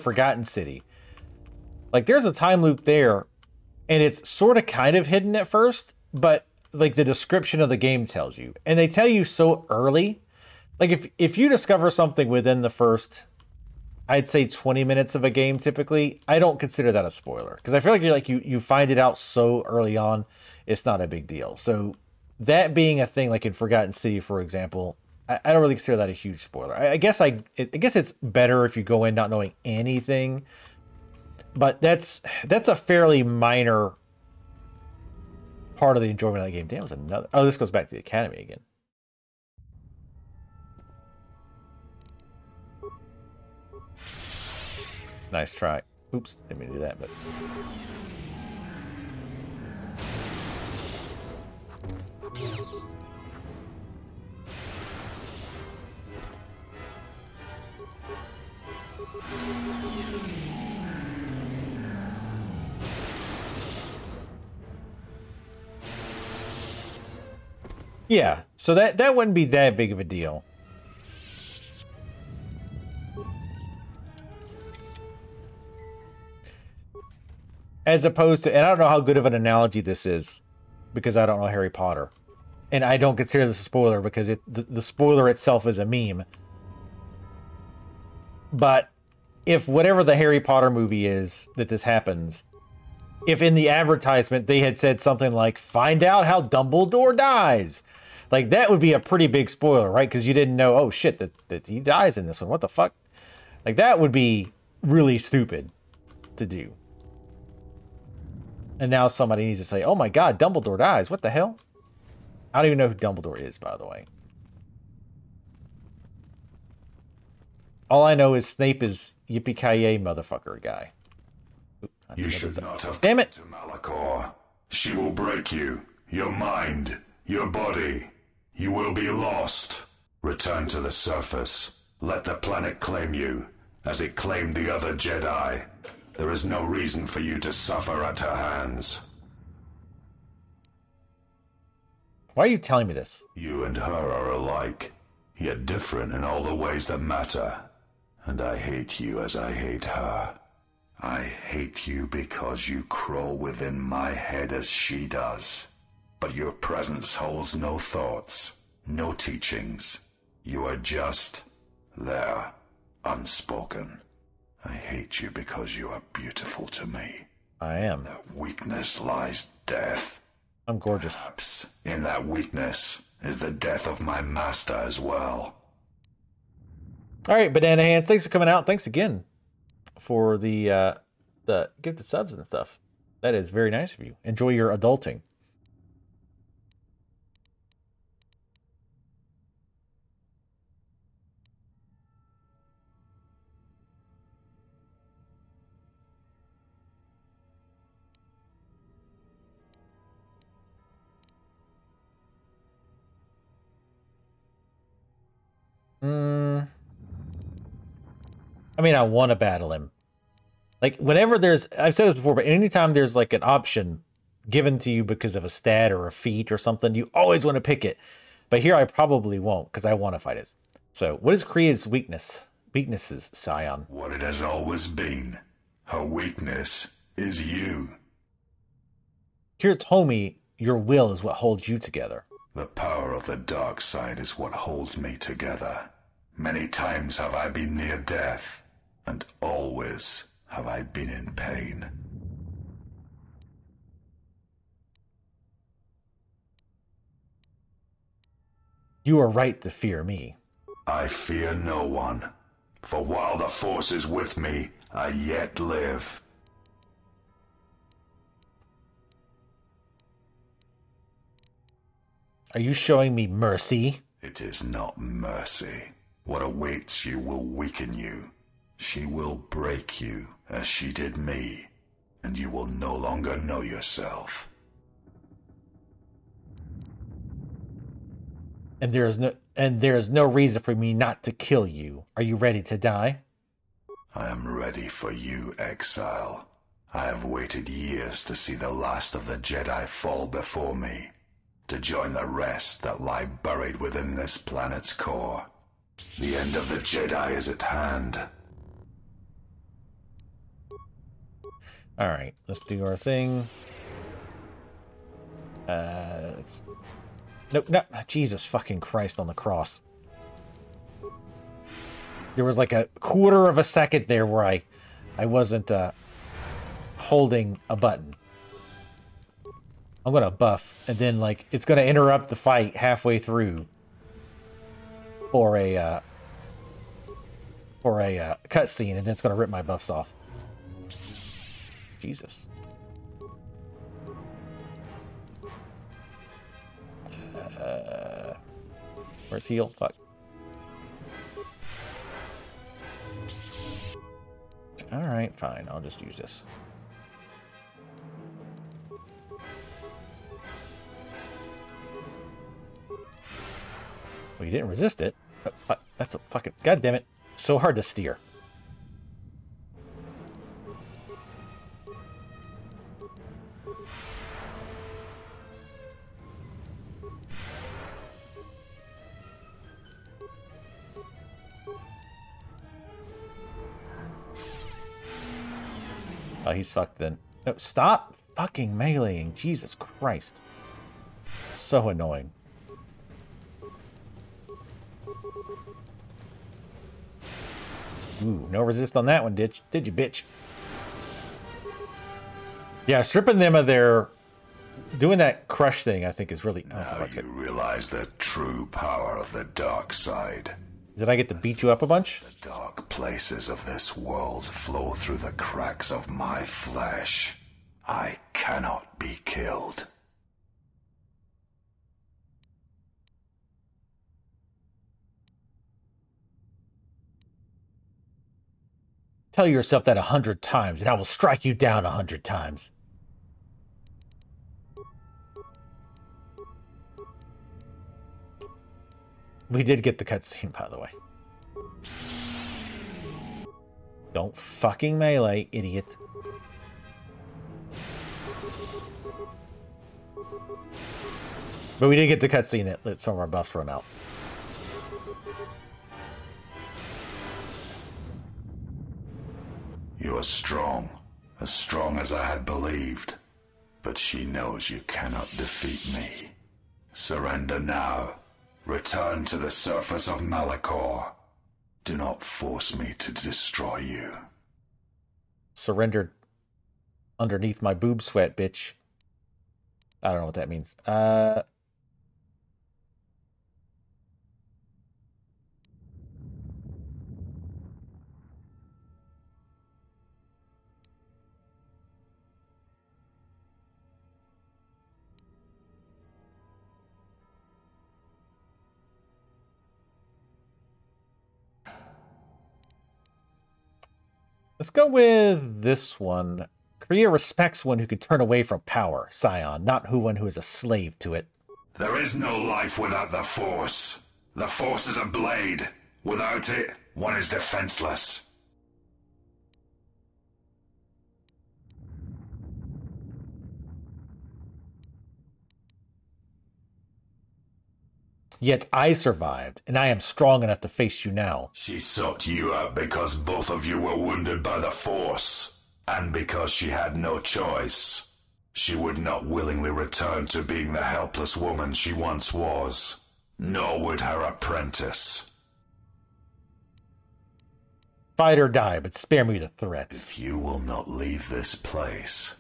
Speaker 1: Forgotten City. Like, there's a time loop there, and it's sort of kind of hidden at first, but like the description of the game tells you. And they tell you so early. Like, if you discover something within the first, I'd say 20 minutes of a game typically, I don't consider that a spoiler. Because I feel like you find it out so early on, it's not a big deal. So that being a thing, like in Forgotten City, for example, I don't really consider that a huge spoiler. I guess it's better if you go in not knowing anything. But that's a fairly minor part of the enjoyment of the game. Damn, was another. Oh, this goes back to the Academy again. Nice try. Oops, didn't mean to do that, but... Yeah, so that wouldn't be that big of a deal. As opposed to, and I don't know how good of an analogy this is, because I don't know Harry Potter. And I don't consider this a spoiler because the spoiler itself is a meme. But if whatever the Harry Potter movie is that this happens, if in the advertisement they had said something like, find out how Dumbledore dies, like that would be a pretty big spoiler, right? Because you didn't know, oh shit, that he dies in this one. What the fuck? Like that would be really stupid to do. And now somebody needs to say, oh my god, Dumbledore dies. What the hell? I don't even know who Dumbledore is, by the way. All I know is Snape is yippee-ki-yay motherfucker guy. Oop,
Speaker 3: you should not have
Speaker 1: damn it!
Speaker 3: To Malachor. She will break you, your mind, your body. You will be lost. Return to the surface. Let the planet claim you, as it claimed the other Jedi. There is no reason for you to suffer at her hands.
Speaker 1: Why are you telling me this?
Speaker 3: You and her are alike, yet different in all the ways that matter. And I hate you as I hate her. I hate you because you crawl within my head as she does. But your presence holds no thoughts, no teachings. You are just there, unspoken. I hate you because you are beautiful to me.
Speaker 1: I am.
Speaker 3: In that weakness lies death.
Speaker 1: I'm gorgeous.
Speaker 3: Perhaps in that weakness is the death of my master as well.
Speaker 1: All right, Banana Hands, thanks for coming out. Thanks again for the gifted subs and stuff. That is very nice of you. Enjoy your adulting. I mean, I want to battle him. Like, whenever there's... I've said this before, but anytime there's, like, an option given to you because of a stat or a feat or something, you always want to pick it. But here I probably won't, because I want to fight it. So, what is Kriya's weakness? weaknesses, Scion?
Speaker 3: What it has always been. Her weakness is you.
Speaker 1: Kira told me your will is what holds you together.
Speaker 3: The power of the dark side is what holds me together. Many times have I been near death, and always have I been in pain.
Speaker 1: You are right to fear me.
Speaker 3: I fear no one, for while the Force is with me, I yet live.
Speaker 1: Are you showing me mercy?
Speaker 3: It is not mercy. What awaits you will weaken you. She will break you, as she did me, and you will no longer know yourself.
Speaker 1: And there is no reason for me not to kill you. Are you ready to die?
Speaker 3: I am ready for you, exile. I have waited years to see the last of the Jedi fall before me, to join the rest that lie buried within this planet's core. The end of the Jedi is at hand.
Speaker 1: Alright, let's do our thing. Nope, no, Jesus fucking Christ on the cross. There was like a quarter of a second there where I wasn't holding a button. I'm gonna buff, and then like it's gonna interrupt the fight halfway through for a cutscene, and then it's gonna rip my buffs off. Jesus. Where's heal? Fuck. Alright, fine. I'll just use this. Well, you didn't resist it. That's a fucking... God damn it. It's so hard to steer. Oh, he's fucked then. No, stop fucking meleeing. Jesus Christ. It's so annoying. Ooh, no resist on that one, did you, bitch? Yeah, stripping them of their... Doing that crush thing, I think, is really...
Speaker 3: Now you realize the true power of the dark side.
Speaker 1: Did I get to beat you up a bunch?
Speaker 3: The dark places of this world flow through the cracks of my flesh. I cannot be killed.
Speaker 1: Tell yourself that 100 times, and I will strike you down 100 times. We did get the cutscene, by the way. Don't fucking melee, idiot. But we did get the cutscene that let some of our buffs run out.
Speaker 3: You are strong as I had believed. But she knows you cannot defeat me. Surrender now. Return to the surface of Malachor. Do not force me to destroy you.
Speaker 1: Surrendered underneath my boob sweat, bitch. I don't know what that means. Let's go with this one. Korea respects one who can turn away from power, Scion, not one who is a slave to it.
Speaker 3: There is no life without the Force. The Force is a blade. Without it, one is defenseless.
Speaker 1: Yet I survived, and I am strong enough to face you now.
Speaker 3: She sought you out because both of you were wounded by the Force, and because she had no choice. She would not willingly return to being the helpless woman she once was, nor would her apprentice.
Speaker 1: Fight or die, but spare me the threats.
Speaker 3: If you will not leave this place,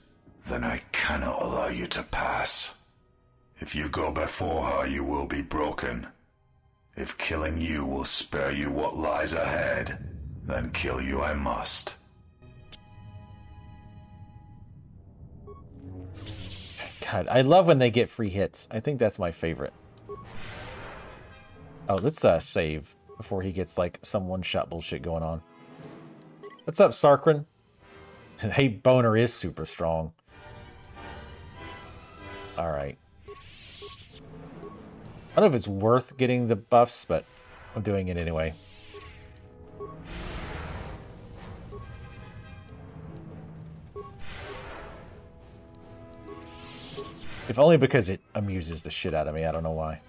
Speaker 3: then I cannot allow you to pass. If you go before her, you will be broken. If killing you will spare you what lies ahead, then kill you I must.
Speaker 1: God, I love when they get free hits. I think that's my favorite. Oh, let's save before he gets like some one-shot bullshit going on. What's up, Kha'Rynn? Hey, Boner is super strong. Alright. I don't know if it's worth getting the buffs, but I'm doing it anyway. If only because it amuses the shit out of me. I don't know why.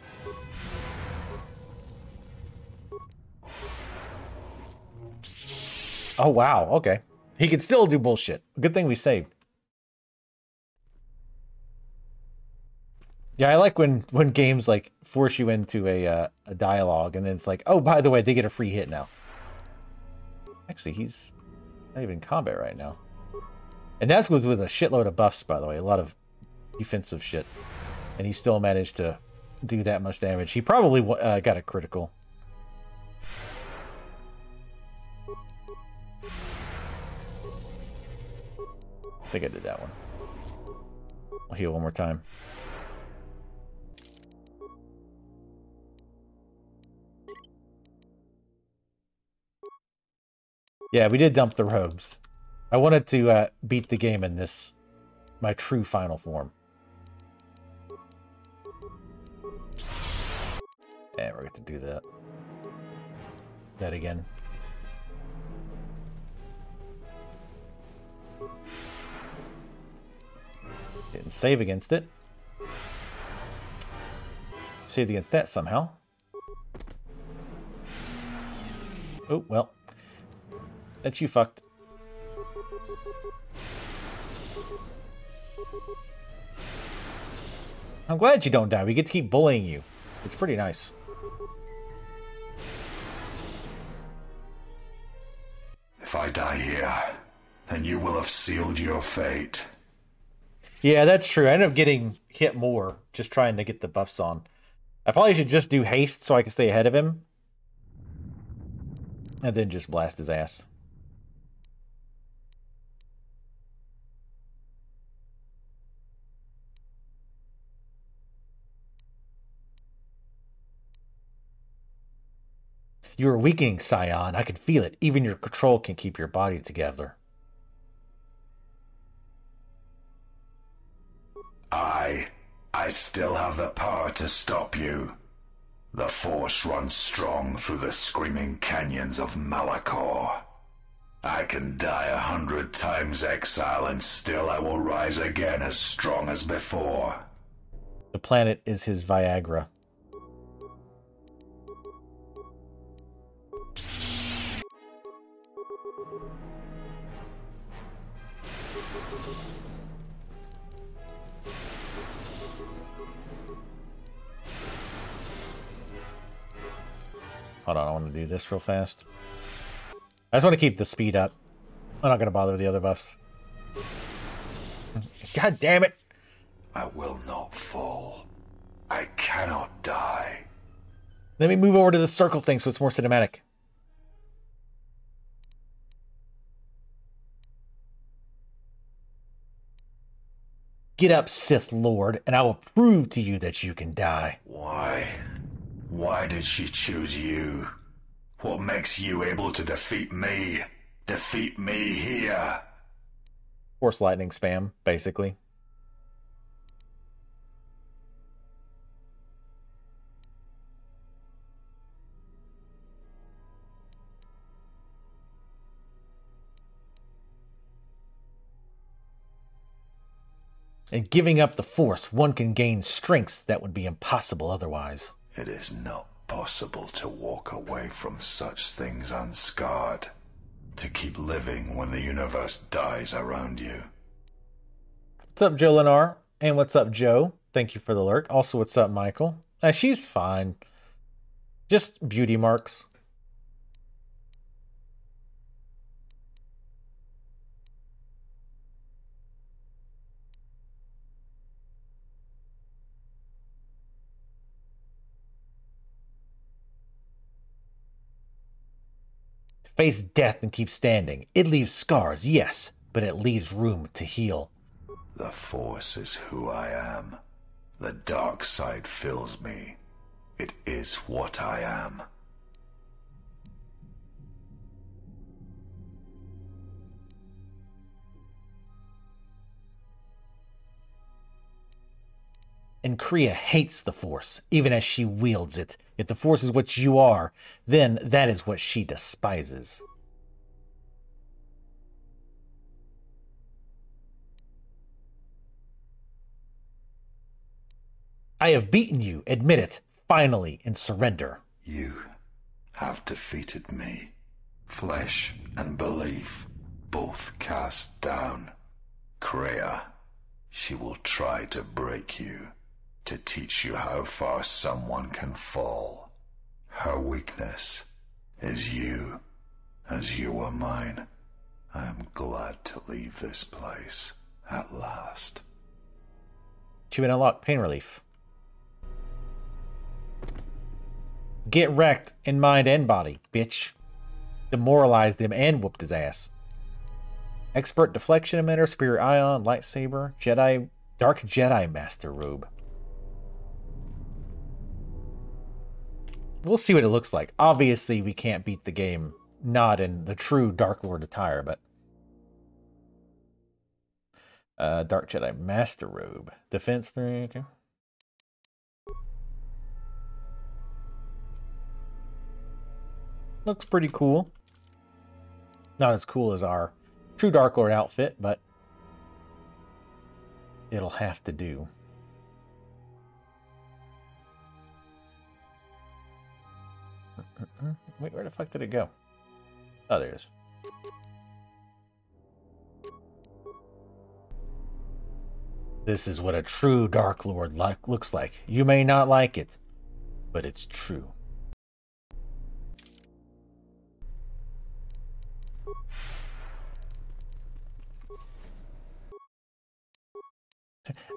Speaker 1: Oh, wow. Okay. He can still do bullshit. Good thing we saved. Yeah, I like when games like force you into a dialogue and then it's like, oh, by the way, they get a free hit now. Actually, he's not even in combat right now. And that's with a shitload of buffs, by the way. A lot of defensive shit. And he still managed to do that much damage. He probably got a critical. I think I did that one. I'll heal one more time. Yeah, we did dump the robes. I wanted to beat the game in this, my true final form. And we're going to do that. That again. Didn't save against it. Saved against that somehow. Oh, well. That's you fucked. I'm glad you don't die. We get to keep bullying you. It's pretty nice.
Speaker 3: If I die here, then you will have sealed your fate.
Speaker 1: Yeah, that's true. I end up getting hit more just trying to get the buffs on. I probably should just do haste so I can stay ahead of him. And then just blast his ass. You are weakening, Scion. I can feel it. Even your control can keep your body together.
Speaker 3: I still have the power to stop you. The Force runs strong through the screaming canyons of Malachor. I can die 100 times exile and still I will rise again as strong as before.
Speaker 1: The planet is his Viagra. Hold on, I want to do this real fast. I just want to keep the speed up. I'm not going to bother with the other buffs. God damn it!
Speaker 3: I will not fall. I cannot die.
Speaker 1: Let me move over to the circle thing so it's more cinematic. Get up, Sith Lord, and I will prove to you that you can die.
Speaker 3: Why? Why did she choose you? What makes you able to defeat me? Defeat me here?
Speaker 1: Force lightning spam, basically. In giving up the Force, one can gain strengths that would be impossible otherwise.
Speaker 3: It is not possible to walk away from such things unscarred. To keep living when the universe dies around you.
Speaker 1: What's up, Joe Lennar? And what's up, Joe? Thank you for the lurk. Also, what's up, Michael? She's fine. Just beauty marks. Face death and keep standing. It leaves scars, yes, but it leaves room to heal.
Speaker 3: The Force is who I am. The dark side fills me. It is what I am.
Speaker 1: And Kha'Rynn hates the Force, even as she wields it. If the Force is what you are, then that is what she despises. I have beaten you, admit it, finally, and surrender.
Speaker 3: You have defeated me. Flesh and belief, both cast down. Kha'Rynn, she will try to break you, to teach you how far someone can fall. Her weakness is you, as you are mine. I am glad to leave this place, at last.
Speaker 1: Achievement unlocked, pain relief. Get wrecked in mind and body, bitch. Demoralized him and whooped his ass. Expert deflection emitter, superior ion, lightsaber, Jedi, dark Jedi master robe. We'll see what it looks like. Obviously, we can't beat the game not in the true Dark Lord attire, but dark Jedi master robe, defense 3. Okay. Looks pretty cool. Not as cool as our true Dark Lord outfit, but it'll have to do. Wait, where the fuck did it go? Oh, there it is. This is what a true Dark Lord looks like. You may not like it, but it's true.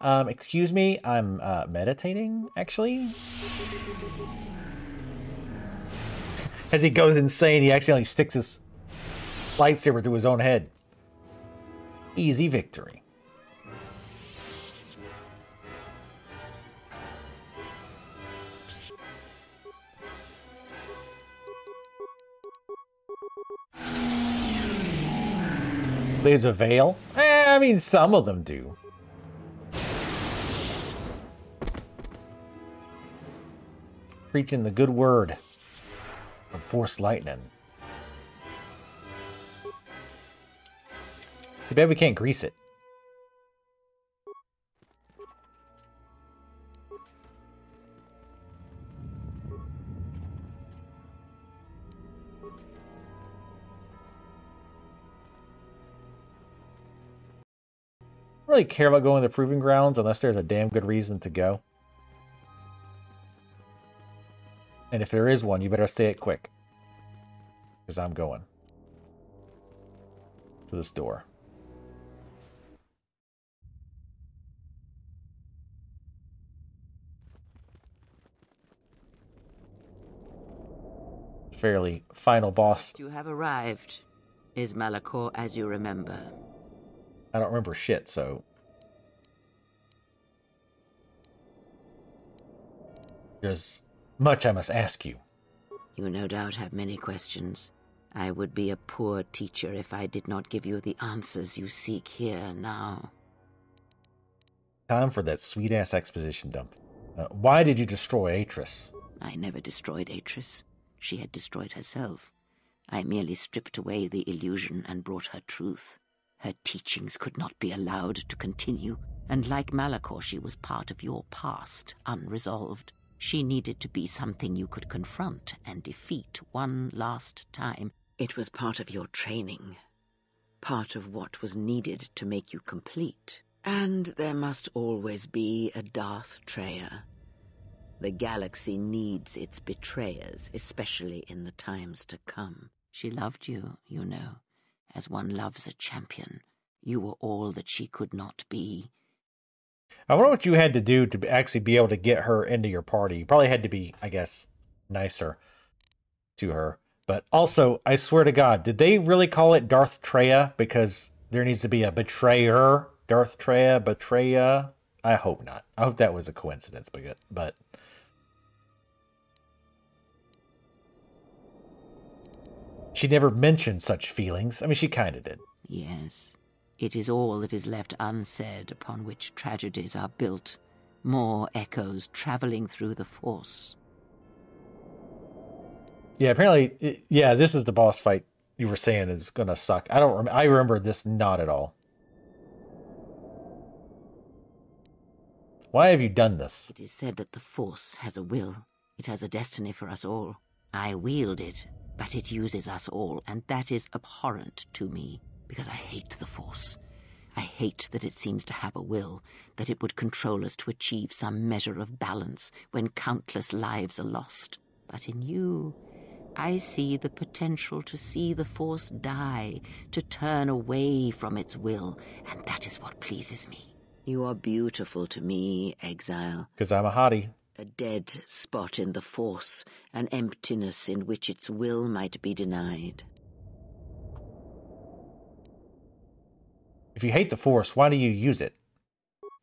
Speaker 1: Excuse me, I'm meditating, actually. As he goes insane, he accidentally sticks his lightsaber through his own head. Easy victory. There's a veil? I mean, some of them do. Preaching the good word of Force Lightning. Too bad we can't grease it. I don't really care about going to the Proving Grounds unless there's a damn good reason to go. And if there is one, you better stay it quick. Because I'm going to this door. Fairly final boss.
Speaker 2: You have arrived. Is Malachor as you remember?
Speaker 1: I don't remember shit, so... There's much I must ask you.
Speaker 2: You no doubt have many questions. I would be a poor teacher if I did not give you the answers you seek here now.
Speaker 1: Time for that sweet-ass exposition dump. Why did you destroy Atris?
Speaker 2: I never destroyed Atris. She had destroyed herself. I merely stripped away the illusion and brought her truth. Her teachings could not be allowed to continue, and like Malachor, she was part of your past, unresolved. She needed to be something you could confront and defeat one last time. It was part of your training, part of what was needed to make you complete. And there must always be a Darth Treya. The galaxy needs its betrayers, especially in the times to come. She loved you, you know, as one loves a champion. You were all that she could not be.
Speaker 1: I wonder what you had to do to actually be able to get her into your party. You probably had to be, I guess, nicer to her. But also, I swear to God, did they really call it Darth Treya? Because there needs to be a betrayer. Darth Treya, betrayer. I hope not. I hope that was a coincidence, but she never mentioned such feelings. I mean, she kind of did.
Speaker 2: Yes. It is all that is left unsaid upon which tragedies are built. More echoes traveling through the Force.
Speaker 1: Yeah, apparently, yeah, this is the boss fight you were saying is going to suck. I remember this not at all. Why have you done this?
Speaker 2: It is said that the Force has a will. It has a destiny for us all. I wield it, but it uses us all, and that is abhorrent to me, because I hate the Force. I hate that it seems to have a will, that it would control us to achieve some measure of balance when countless lives are lost. But in you, I see the potential to see the Force die, to turn away from its will, and that is what pleases me. You are beautiful to me, Exile.
Speaker 1: Because I'm a hottie.
Speaker 2: A dead spot in the Force, an emptiness in which its will might be denied.
Speaker 1: If you hate the Force, why do you use it?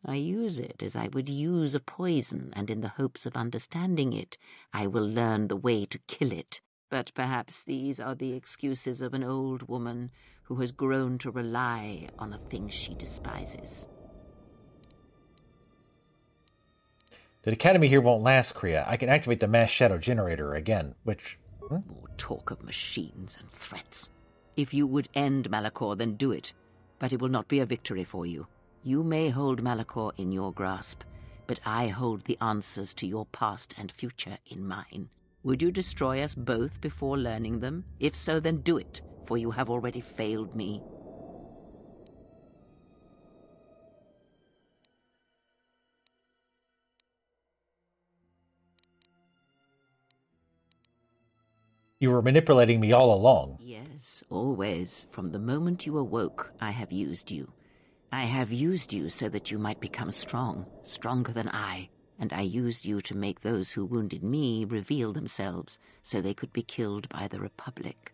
Speaker 2: I use it as I would use a poison, and in the hopes of understanding it, I will learn the way to kill it. But perhaps these are the excuses of an old woman who has grown to rely on a thing she despises.
Speaker 1: The Academy here won't last, Kha'Ryn. I can activate the mass shadow generator again, which...
Speaker 2: More talk of machines and threats. If you would end Malachor, then do it. But it will not be a victory for you. You may hold Malachor in your grasp, but I hold the answers to your past and future in mine. Would you destroy us both before learning them? If so, then do it, for you have already failed me.
Speaker 1: You were manipulating me all along.
Speaker 2: Yes, always. From the moment you awoke, I have used you. I have used you so that you might become strong, stronger than I. And I used you to make those who wounded me reveal themselves, so they could be killed by the Republic.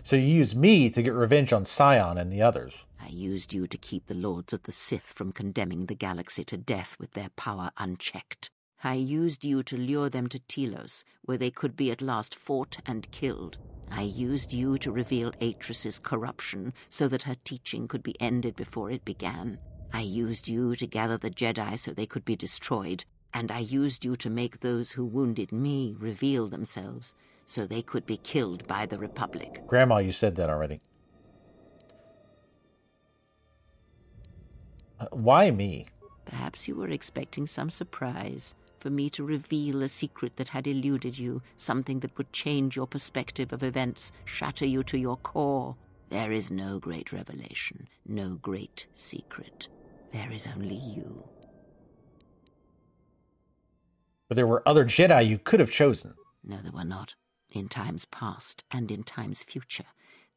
Speaker 1: So you used me to get revenge on Scion and the others.
Speaker 2: I used you to keep the Lords of the Sith from condemning the galaxy to death with their power unchecked. I used you to lure them to Telos, where they could be at last fought and killed. I used you to reveal Atris's corruption, so that her teaching could be ended before it began. I used you to gather the Jedi so they could be destroyed, and I used you to make those who wounded me reveal themselves, so they could be killed by the Republic.
Speaker 1: Grandma, you said that already. Why me?
Speaker 2: Perhaps you were expecting some surprise, for me to reveal a secret that had eluded you, something that would change your perspective of events, shatter you to your core. There is no great revelation, no great secret. There is only you.
Speaker 1: But there were other Jedi you could have chosen.
Speaker 2: No, there were not. In times past and in times future,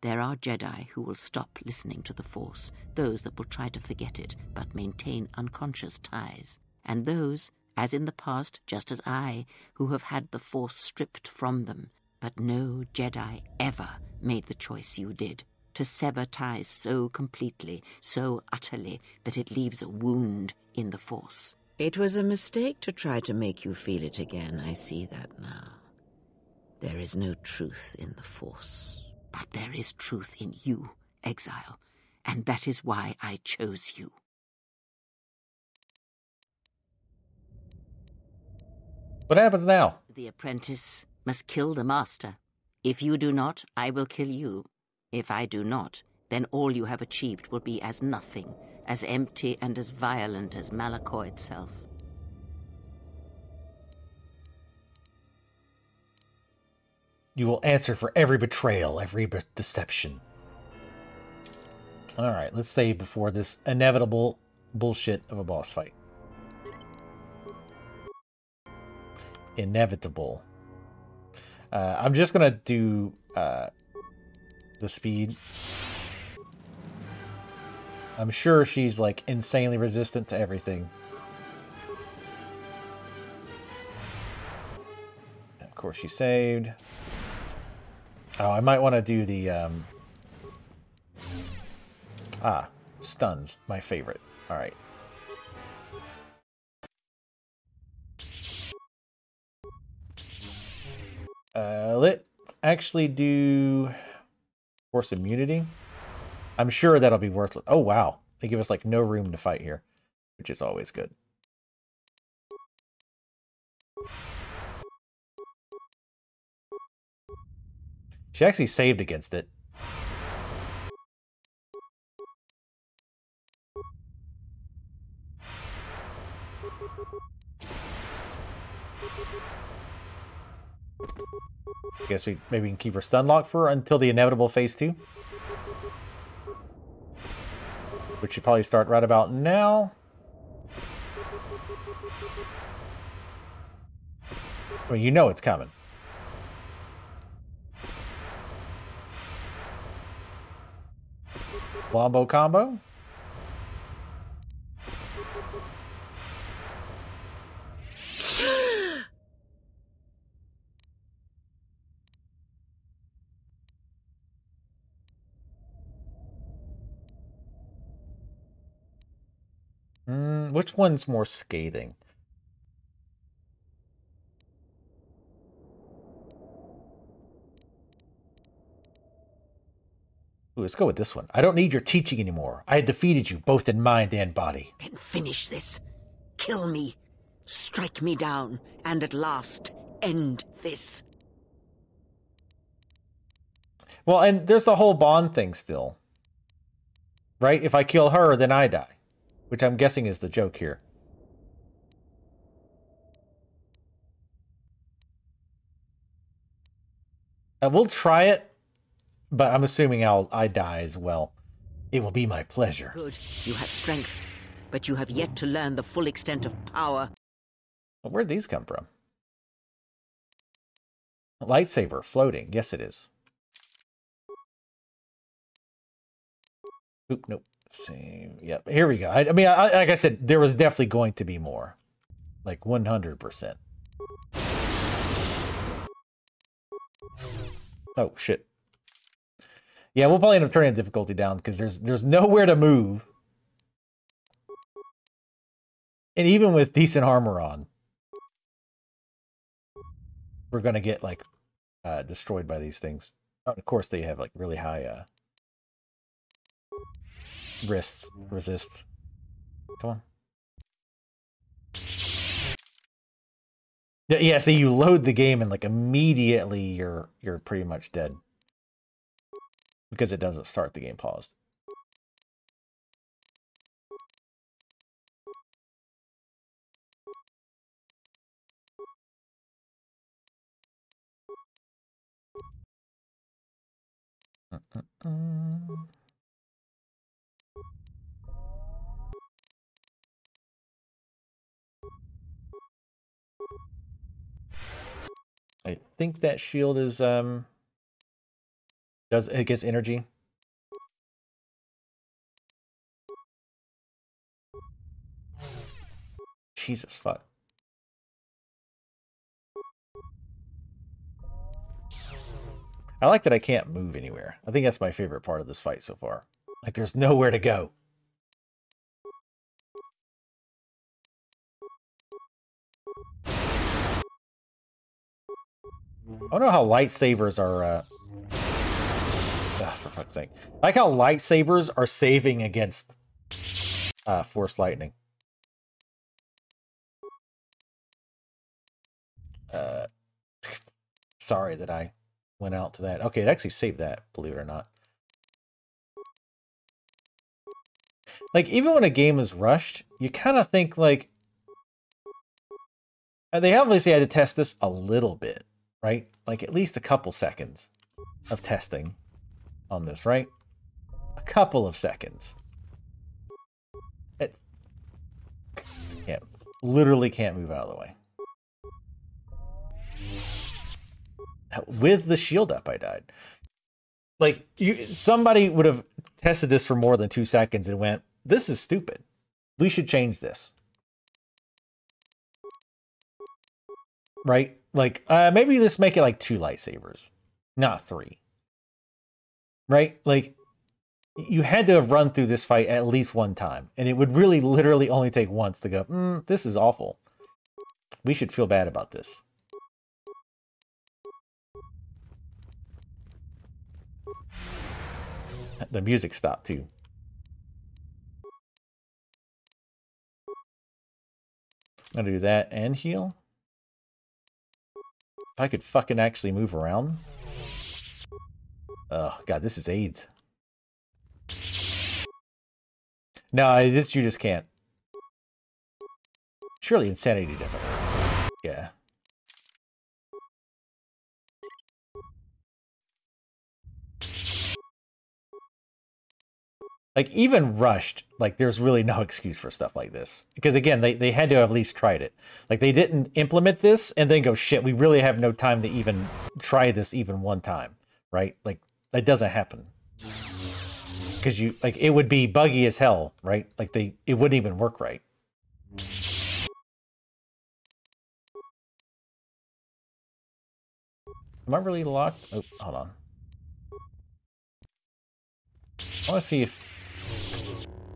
Speaker 2: there are Jedi who will stop listening to the Force, those that will try to forget it but maintain unconscious ties, and those, as in the past, just as I, who have had the Force stripped from them. But no Jedi ever made the choice you did, to sever ties so completely, so utterly, that it leaves a wound in the Force. It was a mistake to try to make you feel it again, I see that now. There is no truth in the Force. But there is truth in you, Exile, and that is why I chose you.
Speaker 1: What happens now?
Speaker 2: The apprentice must kill the master. If you do not, I will kill you. If I do not, then all you have achieved will be as nothing, as empty and as violent as Malachor itself.
Speaker 1: You will answer for every betrayal, every deception. Alright, let's save before this inevitable bullshit of a boss fight. Inevitable. I'm just gonna do the speed. I'm sure she's like insanely resistant to everything. Of course she saved. Oh, I might want to do the stuns, my favorite. All right. Let's actually do force immunity. I'm sure that'll be worthless. Oh, wow. They give us, like, no room to fight here, which is always good. She actually saved against it. I guess maybe we can keep her stun locked for until the inevitable phase 2. Which should probably start right about now. Well, you know it's coming. Wombo combo. Which one's more scathing? Ooh, let's go with this one. I don't need your teaching anymore. I had defeated you, both in mind and body.
Speaker 2: Then finish this. Kill me. Strike me down. And at last, end this.
Speaker 1: Well, and there's the whole bond thing still. Right? If I kill her, then I die. Which I'm guessing is the joke here. We'll try it, but I'm assuming I die as well. It will be my pleasure.
Speaker 2: Good. You have strength, but you have yet to learn the full extent of power.
Speaker 1: Well, where'd these come from? A lightsaber floating. Yes, it is. Oop, nope. Same. Yep. Here we go. I mean, like I said, there was definitely going to be more. Like 100%. Oh, shit. Yeah, we'll probably end up turning the difficulty down because there's nowhere to move. And even with decent armor on, we're going to get, like, destroyed by these things. Oh, of course, they have, like, really high resists. Come on. Yeah, so you load the game and like immediately you're pretty much dead. Because it doesn't start the game paused. I think that shield is it gets energy. Jesus fuck. I like that I can't move anywhere. I think that's my favorite part of this fight so far. Like there's nowhere to go. I don't know how lightsabers are for fuck's sake. I like how lightsabers are saving against force lightning. Sorry that I went out to that. Okay, it actually saved that, believe it or not. Like, even when a game is rushed, you kind of think, like... They obviously had to test this a little bit, right? like at least a couple seconds of testing on this, right? A couple of seconds. It literally can't move out of the way. With the shield up, I died. Like, somebody would have tested this for more than 2 seconds and went, this is stupid. We should change this. Right? Like, maybe just make it like 2 lightsabers, not 3. Right? Like, you had to have run through this fight at least one time. And it would really literally only take once to go, this is awful. We should feel bad about this. The music stopped too. I'm gonna do that and heal. If I could fucking actually move around. Oh god, this is AIDS. No, this you just can't. Surely insanity doesn't work. Yeah. Like, even rushed, like, there's really no excuse for stuff like this. Because, again, they had to have at least tried it. Like, they didn't implement this and then go, shit, we really have no time to even try this even one time, right? Like, that doesn't happen. Because like, it would be buggy as hell, right? Like, it wouldn't even work right. Am I really locked? Oh, hold on. I want to see if...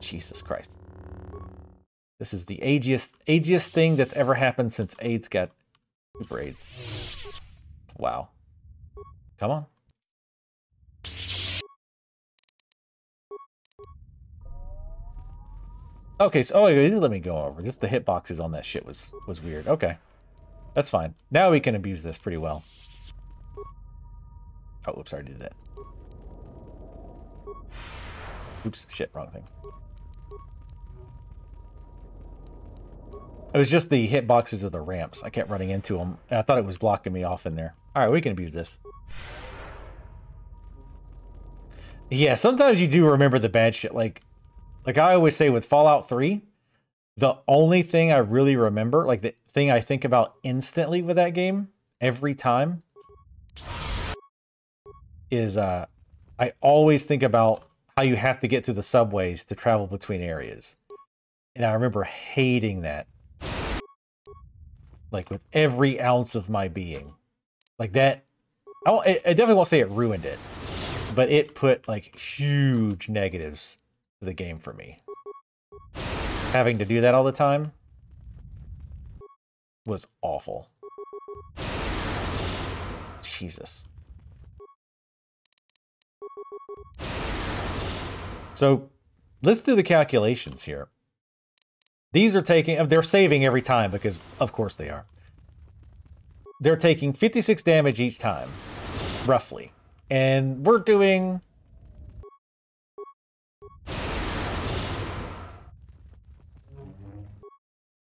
Speaker 1: Jesus Christ. This is the agiest thing that's ever happened since AIDS got super AIDS. Wow. Come on. Okay, so let me go over. Just the hitboxes on that shit was weird. Okay. That's fine. Now we can abuse this pretty well. Oh, oops, I already did that. Oops, shit, wrong thing. It was just the hitboxes of the ramps. I kept running into them, and I thought it was blocking me off in there. Alright, we can abuse this. Yeah, sometimes you do remember the bad shit. Like I always say with Fallout 3, the only thing I really remember, like the thing I think about instantly with that game, every time, is I always think about how you have to get to the subways to travel between areas. And I remember hating that. Like, with every ounce of my being. Like, that... I definitely won't say it ruined it. But it put, like, huge negatives to the game for me. Having to do that all the time was awful. Jesus. So, let's do the calculations here. These are taking... They're saving every time because, of course, they are. They're taking 56 damage each time, roughly. And we're doing...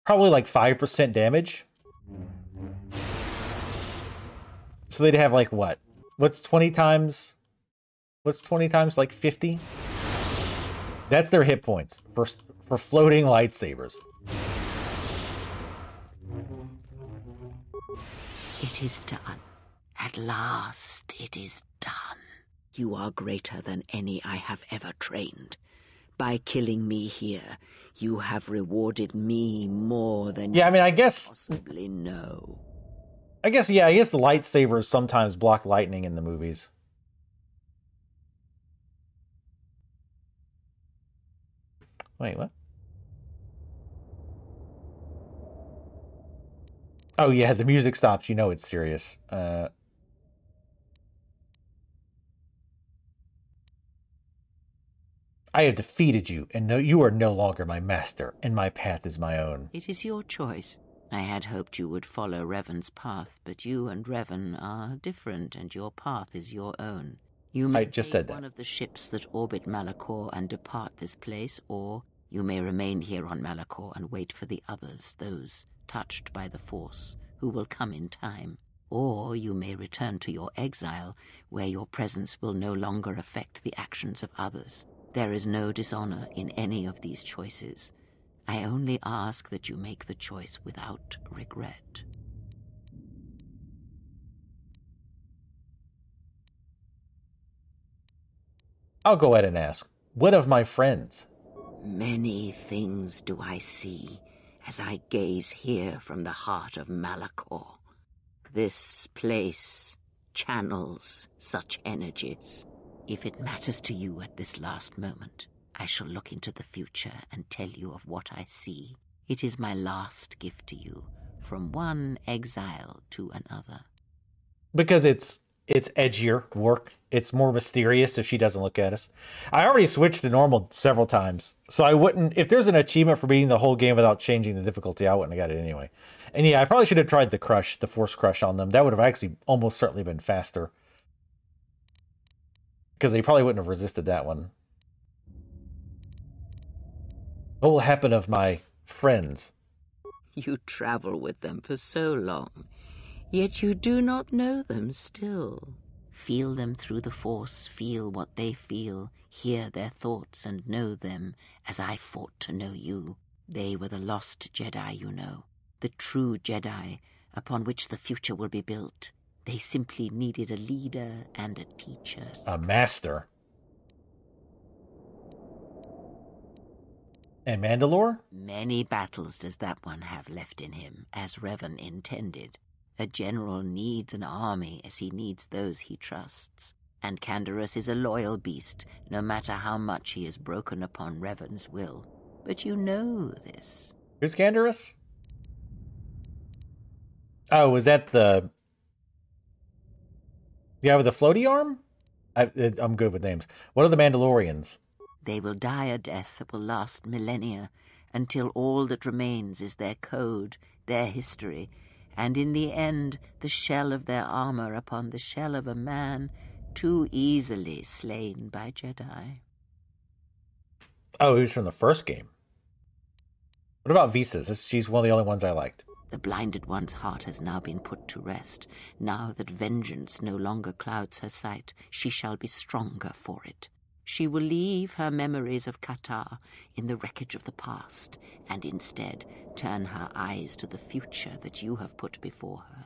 Speaker 1: probably like 5% damage. So they'd have like what? What's 20 times... What's 20 times like 50? That's their hit points for floating lightsabers.
Speaker 2: It is done. At last it is done. You are greater than any I have ever trained. By killing me here, you have rewarded me more than
Speaker 1: I mean, I guess...
Speaker 2: possibly know.
Speaker 1: I guess the lightsabers sometimes block lightning in the movies. Wait, what? Oh yeah, the music stops. You know it's serious. I have defeated you, and you are no longer my master, and my path is my own.
Speaker 2: It is your choice. I had hoped you would follow Revan's path, but you and Revan are different, and your path is your own. You may
Speaker 1: just said that.
Speaker 2: One of the ships that orbit Malachor and depart this place, or you may remain here on Malachor and wait for the others, those touched by the Force, who will come in time. Or you may return to your exile, where your presence will no longer affect the actions of others. There is no dishonor in any of these choices. I only ask that you make the choice without regret.
Speaker 1: I'll go ahead and ask, what of my friends?
Speaker 2: Many things do I see as I gaze here from the heart of Malachor. This place channels such energies. If it matters to you at this last moment, I shall look into the future and tell you of what I see. It is my last gift to you, from one exile to another.
Speaker 1: Because it's edgier work. It's more mysterious if she doesn't look at us. I already switched to normal several times, so I wouldn't... If there's an achievement for beating the whole game without changing the difficulty, I wouldn't have got it anyway. And yeah, I probably should have tried the Force Crush on them. That would have actually almost certainly been faster. Because they probably wouldn't have resisted that one. What will happen of my friends?
Speaker 2: You travel with them for so long, yet you do not know them still. Feel them through the Force, feel what they feel, hear their thoughts and know them as I fought to know you. They were the lost Jedi, you know, the true Jedi upon which the future will be built. They simply needed a leader and a teacher.
Speaker 1: A master. And Mandalore?
Speaker 2: Many battles does that one have left in him, as Revan intended. A general needs an army as he needs those he trusts. And Canderous is a loyal beast, no matter how much he has broken upon Revan's will. But you know this.
Speaker 1: Who's Canderous? Oh, was that the guy with the floaty arm? I'm good with names. What are the Mandalorians?
Speaker 2: They will die a death that will last millennia, until all that remains is their code, their history, and in the end the shell of their armor upon the shell of a man too easily slain by Jedi.
Speaker 1: Oh, he was from the first game. What about Visas? She's one of the only ones I liked.
Speaker 2: The blinded one's heart has now been put to rest. Now that vengeance no longer clouds her sight, she shall be stronger for it. She will leave her memories of Qatar in the wreckage of the past, and instead turn her eyes to the future that you have put before her.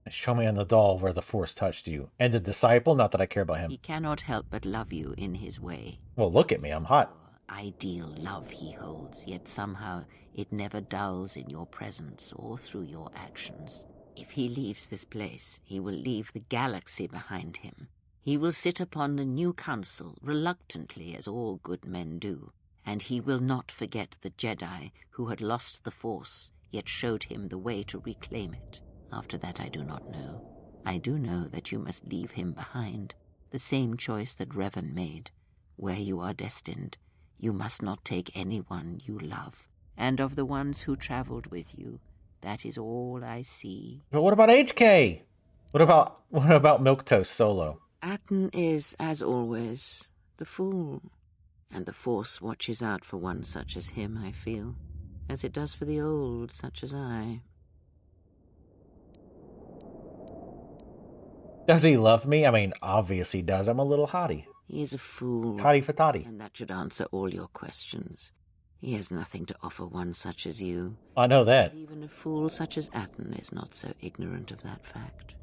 Speaker 1: Show me on the doll where the Force touched you. And the disciple, not that I care about him.
Speaker 2: He cannot help but love you in his way.
Speaker 1: Well, look at me, I'm hot.
Speaker 2: Ideal love he holds, yet somehow it never dulls in your presence or through your actions. If he leaves this place, he will leave the galaxy behind him. He will sit upon the new council, reluctantly as all good men do, and he will not forget the Jedi who had lost the Force, yet showed him the way to reclaim it. After that I do not know. I do know that you must leave him behind, the same choice that Revan made. Where you are destined, you must not take anyone you love. And of the ones who traveled with you, that is all I see.
Speaker 1: But what about HK? What about Milquetoast Solo?
Speaker 2: Atton is, as always, the fool. And the Force watches out for one such as him, I feel, as it does for the old such as I.
Speaker 1: Does he love me? I mean, obviously he does. I'm a little hottie.
Speaker 2: He is a fool.
Speaker 1: Hottie fatati.
Speaker 2: And that should answer all your questions. He has nothing to offer one such as you.
Speaker 1: I know that.
Speaker 2: But even a fool such as Atton is not so ignorant of that fact.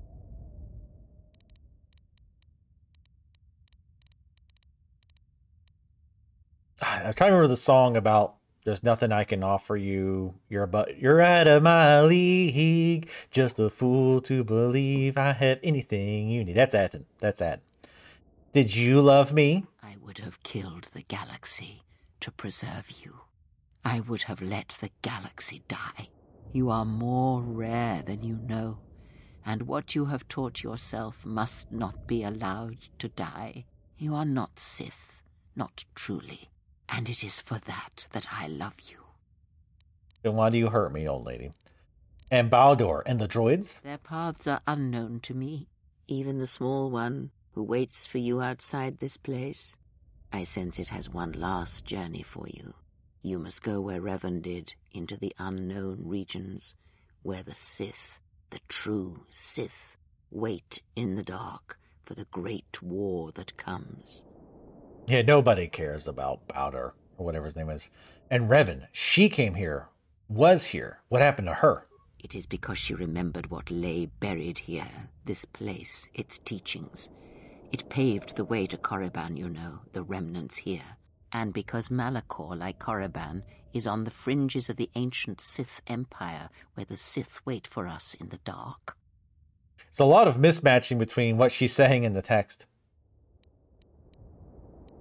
Speaker 1: I was trying to remember the song about there's nothing I can offer you. You're out of my league. Just a fool to believe I have anything you need. That's Atton. That's Atton. Did you love me?
Speaker 2: I would have killed the galaxy to preserve you. I would have let the galaxy die. You are more rare than you know, and what you have taught yourself must not be allowed to die. You are not Sith, not truly. And it is for that I love you.
Speaker 1: Then why do you hurt me, old lady? And Baldur and the droids?
Speaker 2: Their paths are unknown to me. Even the small one who waits for you outside this place. I sense it has one last journey for you. You must go where Revan did, into the unknown regions, where the Sith The true Sith wait in the dark for the great war that comes.
Speaker 1: Yeah, nobody cares about Powder, or whatever his name is. And Revan, she came here, was here. What happened to her?
Speaker 2: It is because she remembered what lay buried here, this place, its teachings. It paved the way to Korriban, you know, the remnants here. And because Malachor, like Korriban, is on the fringes of the ancient Sith Empire, where the Sith wait for us in the dark.
Speaker 1: It's a lot of mismatching between what she's saying and the text.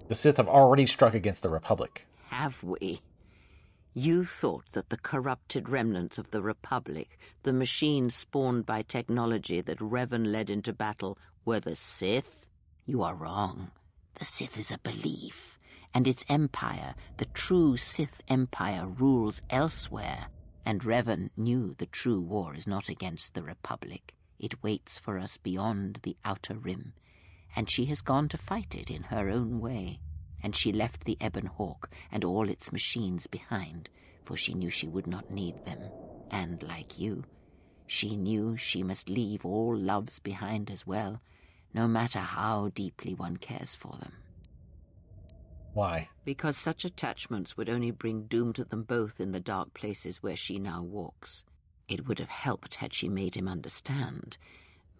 Speaker 1: The Sith have already struck against the Republic.
Speaker 2: Have we? You thought that the corrupted remnants of the Republic, the machines spawned by technology that Revan led into battle, were the Sith? You are wrong. The Sith is a belief, and its empire, the true Sith Empire, rules elsewhere. And Revan knew the true war is not against the Republic. It waits for us beyond the Outer Rim, and she has gone to fight it in her own way. And she left the Ebon Hawk and all its machines behind, for she knew she would not need them. And like you, she knew she must leave all loves behind as well, no matter how deeply one cares for them.
Speaker 1: Why?
Speaker 2: Because such attachments would only bring doom to them both in the dark places where she now walks. It would have helped had she made him understand.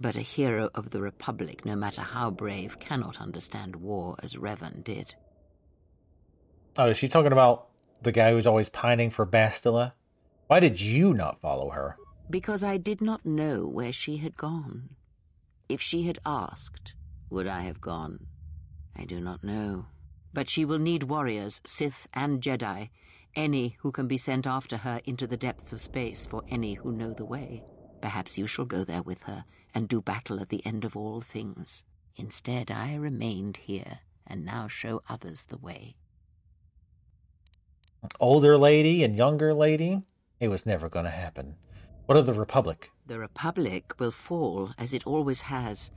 Speaker 2: But a hero of the Republic, no matter how brave, cannot understand war as Revan did.
Speaker 1: Oh, is she talking about the guy who's always pining for Bastila? Why did you not follow her?
Speaker 2: Because I did not know where she had gone. If she had asked, would I have gone? I do not know. But she will need warriors, Sith and Jedi, any who can be sent after her into the depths of space for any who know the way. Perhaps you shall go there with her and do battle at the end of all things. Instead, I remained here and now show others the way.
Speaker 1: Older lady and younger lady? It was never going to happen. What of the Republic?
Speaker 2: The Republic will fall, as it always has,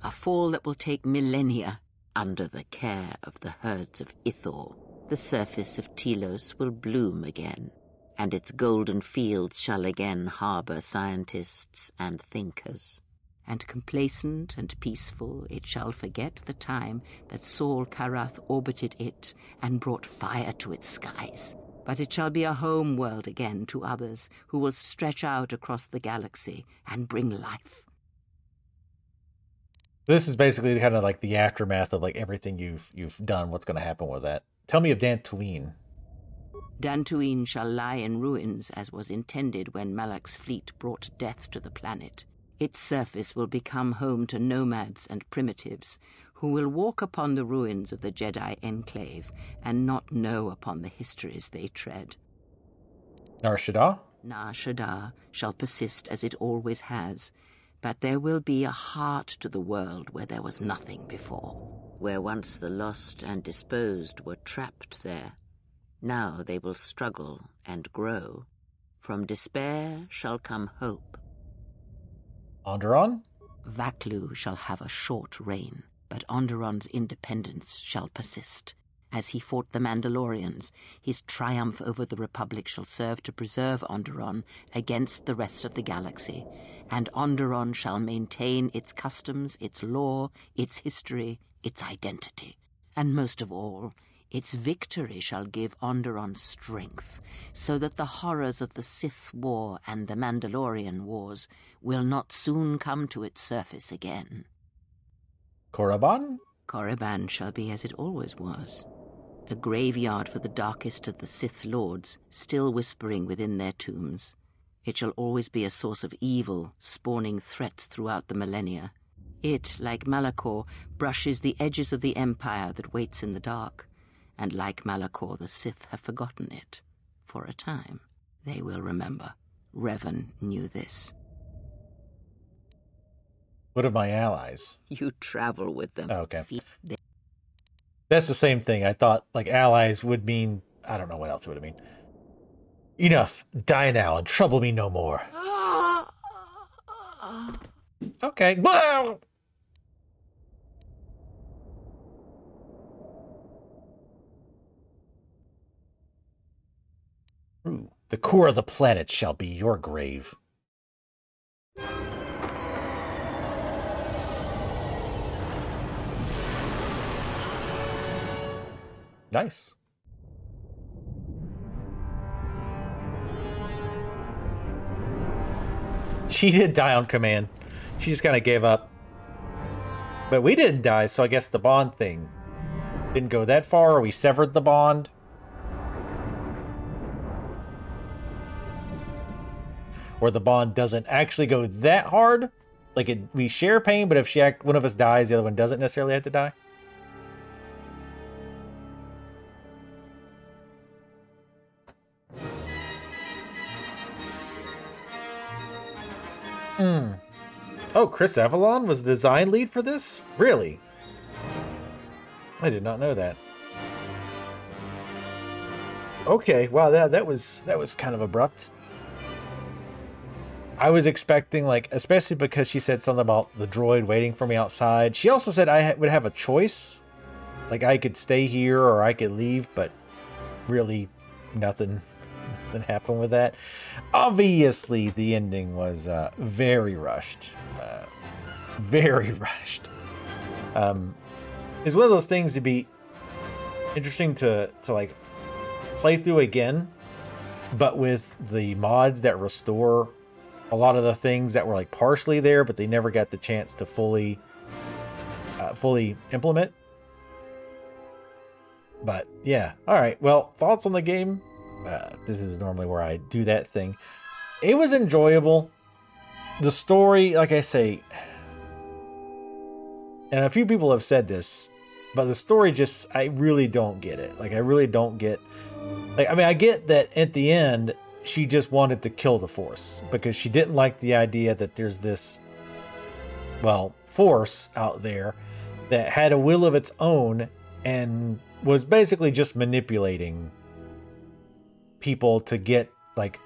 Speaker 2: a fall that will take millennia under the care of the herds of Ithor. The surface of Telos will bloom again, and its golden fields shall again harbor scientists and thinkers. And complacent and peaceful, it shall forget the time that Saul Karath orbited it and brought fire to its skies. But it shall be a home world again to others who will stretch out across the galaxy and bring life.
Speaker 1: This is basically kind of like the aftermath of like everything you've done. What's going to happen with that? Tell me of Dantooine.
Speaker 2: Dantooine shall lie in ruins as was intended when Malak's fleet brought death to the planet. Its surface will become home to nomads and primitives who will walk upon the ruins of the Jedi Enclave and not know upon the histories they tread.
Speaker 1: Nar Shaddaa?
Speaker 2: Nar Shaddaa shall persist as it always has, but there will be a heart to the world where there was nothing before, where once the lost and disposed were trapped there. Now they will struggle and grow. From despair shall come hope.
Speaker 1: Onderon?
Speaker 2: Vaklu shall have a short reign, but Onderon's independence shall persist. As he fought the Mandalorians, his triumph over the Republic shall serve to preserve Onderon against the rest of the galaxy, and Onderon shall maintain its customs, its law, its history, its identity. And most of all, its victory shall give Onderon strength, so that the horrors of the Sith War and the Mandalorian Wars will not soon come to its surface again.
Speaker 1: Korriban?
Speaker 2: Korriban shall be as it always was, a graveyard for the darkest of the Sith Lords, still whispering within their tombs. It shall always be a source of evil, spawning threats throughout the millennia. It, like Malachor, brushes the edges of the Empire that waits in the dark. And like Malachor, the Sith have forgotten it. For a time, they will remember. Revan knew this.
Speaker 1: What of my allies?
Speaker 2: You travel with them.
Speaker 1: Oh, okay. That's the same thing. I thought, like, allies would mean... I don't know what else it would mean. Enough. Die now and trouble me no more. Okay. Wow! The core of the planet shall be your grave. Nice. She did die on command. She just kind of gave up. But we didn't die, so I guess the bond thing didn't go that far, or we severed the bond. Or the bond doesn't actually go that hard. Like, we share pain, but if one of us dies, the other one doesn't necessarily have to die. Oh, Chris Avalon was the design lead for this? Really? I did not know that. Okay, wow, that was kind of abrupt. I was expecting, like, especially because she said something about the droid waiting for me outside. She also said I would have a choice. Like, I could stay here or I could leave, but really nothing happened with that. Obviously, the ending was very rushed. Very rushed. It's one of those things to be interesting to like play through again, but with the mods that restore a lot of the things that were like partially there, but they never got the chance to fully implement. But yeah, all right. Well, thoughts on the game? This is normally where I do that thing. It was enjoyable. The story, like I say, and a few people have said this, but the story just, I really don't get it. Like, I really don't get, like, I mean, I get that at the end, she just wanted to kill the Force because she didn't like the idea that there's this, well, Force out there that had a will of its own and was basically just manipulating people to get, like,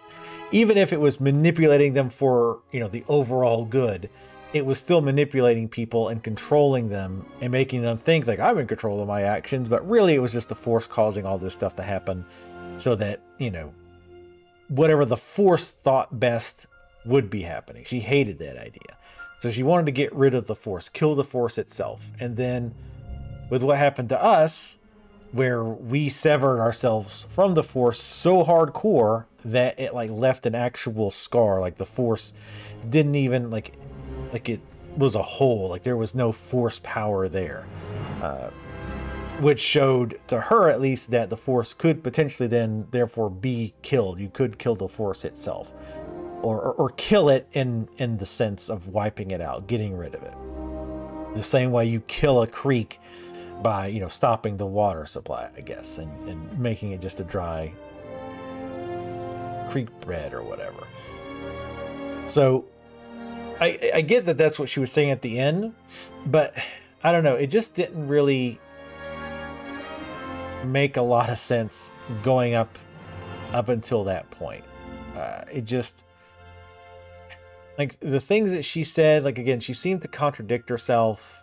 Speaker 1: even if it was manipulating them for, you know, the overall good, it was still manipulating people and controlling them and making them think like I'm in control of my actions, but really it was just the Force causing all this stuff to happen so that, you know, whatever the Force thought best would be happening. She hated that idea. So she wanted to get rid of the Force, kill the Force itself. And then with what happened to us, where we severed ourselves from the Force so hardcore that it like left an actual scar, like the Force didn't even like it was a hole, like there was no Force power there, which showed to her at least that the Force could potentially then therefore be killed. You could kill the Force itself, or kill it in the sense of wiping it out, getting rid of it, the same way you kill a creek by, you know, stopping the water supply, I guess, and making it just a dry creek bed or whatever. So I get that that's what she was saying at the end, but I don't know, it just didn't really make a lot of sense going up until that point. It just, like, the things that she said, like, again, she seemed to contradict herself.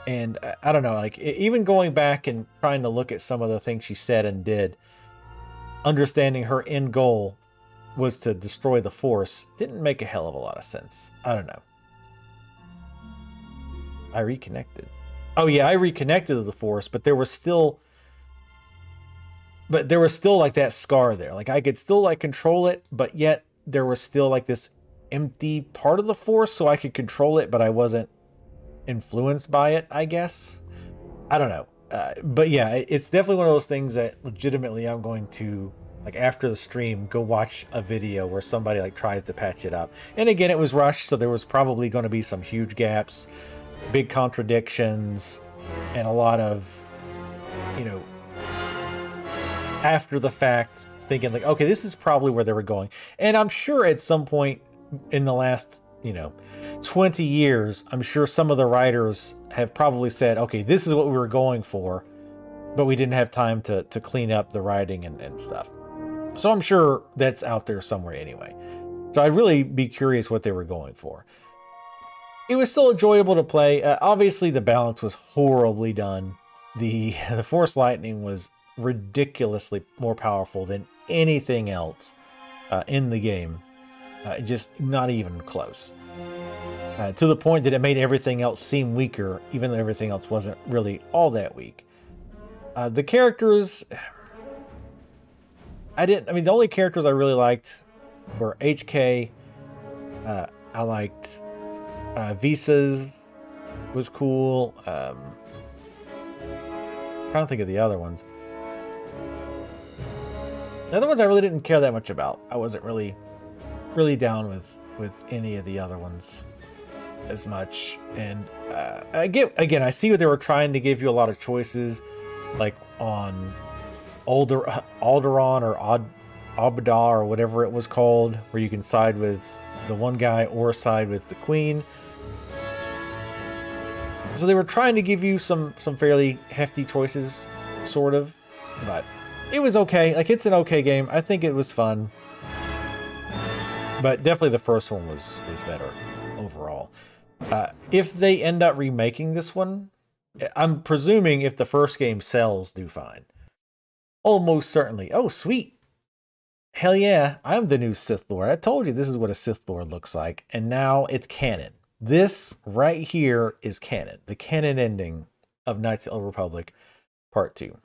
Speaker 1: And I don't know, like, even going back and trying to look at some of the things she said and did, understanding her end goal was to destroy the Force didn't make a hell of a lot of sense. I don't know. I reconnected. Oh yeah, I reconnected to the Force, but there was still like that scar there. Like, I could still like control it, but yet there was still like this empty part of the Force, so I could control it, but I wasn't influenced by it, I guess. I don't know. But yeah, it's definitely one of those things that legitimately I'm going to, like, after the stream, go watch a video where somebody like tries to patch it up. And again, it was rushed, so there was probably going to be some huge gaps, big contradictions, and a lot of, you know, after the fact thinking like, okay, this is probably where they were going. And I'm sure at some point in the last, you know, 20 years, I'm sure some of the writers have probably said, okay, this is what we were going for, but we didn't have time to clean up the writing and stuff. So I'm sure that's out there somewhere anyway. So I'd really be curious what they were going for. It was still enjoyable to play. Obviously, the balance was horribly done. The Force Lightning was ridiculously more powerful than anything else in the game. Just not even close. To the point that it made everything else seem weaker, even though everything else wasn't really all that weak. The characters, I mean, the only characters I really liked were HK. I liked Visas, was cool. Trying to think of the other ones. The other ones I really didn't care that much about. I wasn't really down with any of the other ones as much. And again, I see what they were trying to give you a lot of choices, like on Alderaan or Abadar or whatever it was called, where you can side with the one guy or side with the queen. So they were trying to give you some fairly hefty choices, sort of, but it was okay. Like, it's an okay game. I think it was fun, but definitely the first one was better overall. If they end up remaking this one, I'm presuming if the first game sells, do fine. Almost certainly. Oh, sweet. Hell yeah, I'm the new Sith Lord. I told you this is what a Sith Lord looks like, and now it's canon. This right here is canon. The canon ending of Knights of the Old Republic Part 2.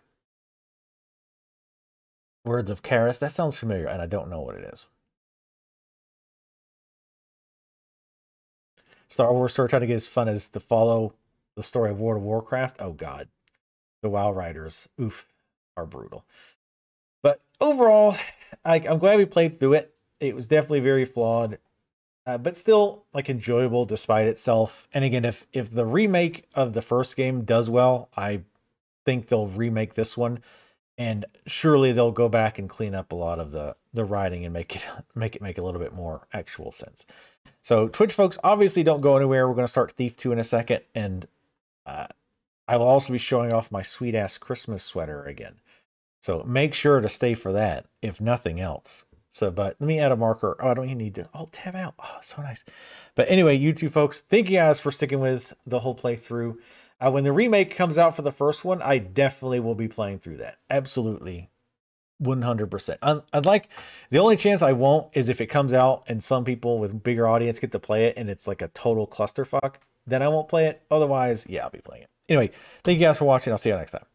Speaker 1: Words of Karis. That sounds familiar, and I don't know what it is. Star Wars story trying to get as fun as to follow the story of World of Warcraft. Oh god. The WoW writers, oof, are brutal. But overall, I'm glad we played through it. It was definitely very flawed, but still like enjoyable despite itself. And again, if the remake of the first game does well, I think they'll remake this one, and surely they'll go back and clean up a lot of the writing and make it make a little bit more actual sense. So Twitch folks, obviously don't go anywhere. We're going to start Thief 2 in a second, and I will also be showing off my sweet ass Christmas sweater again. So make sure to stay for that, if nothing else. So, but let me add a marker. Oh, I don't even need to. Oh, tab out. Oh, so nice. But anyway, you two folks, thank you guys for sticking with the whole playthrough. When the remake comes out for the first one, I definitely will be playing through that. Absolutely. 100%. I'd like, the only chance I won't is if it comes out and some people with bigger audience get to play it and it's like a total clusterfuck. Then I won't play it. Otherwise, yeah, I'll be playing it. Anyway, thank you guys for watching. I'll see you next time.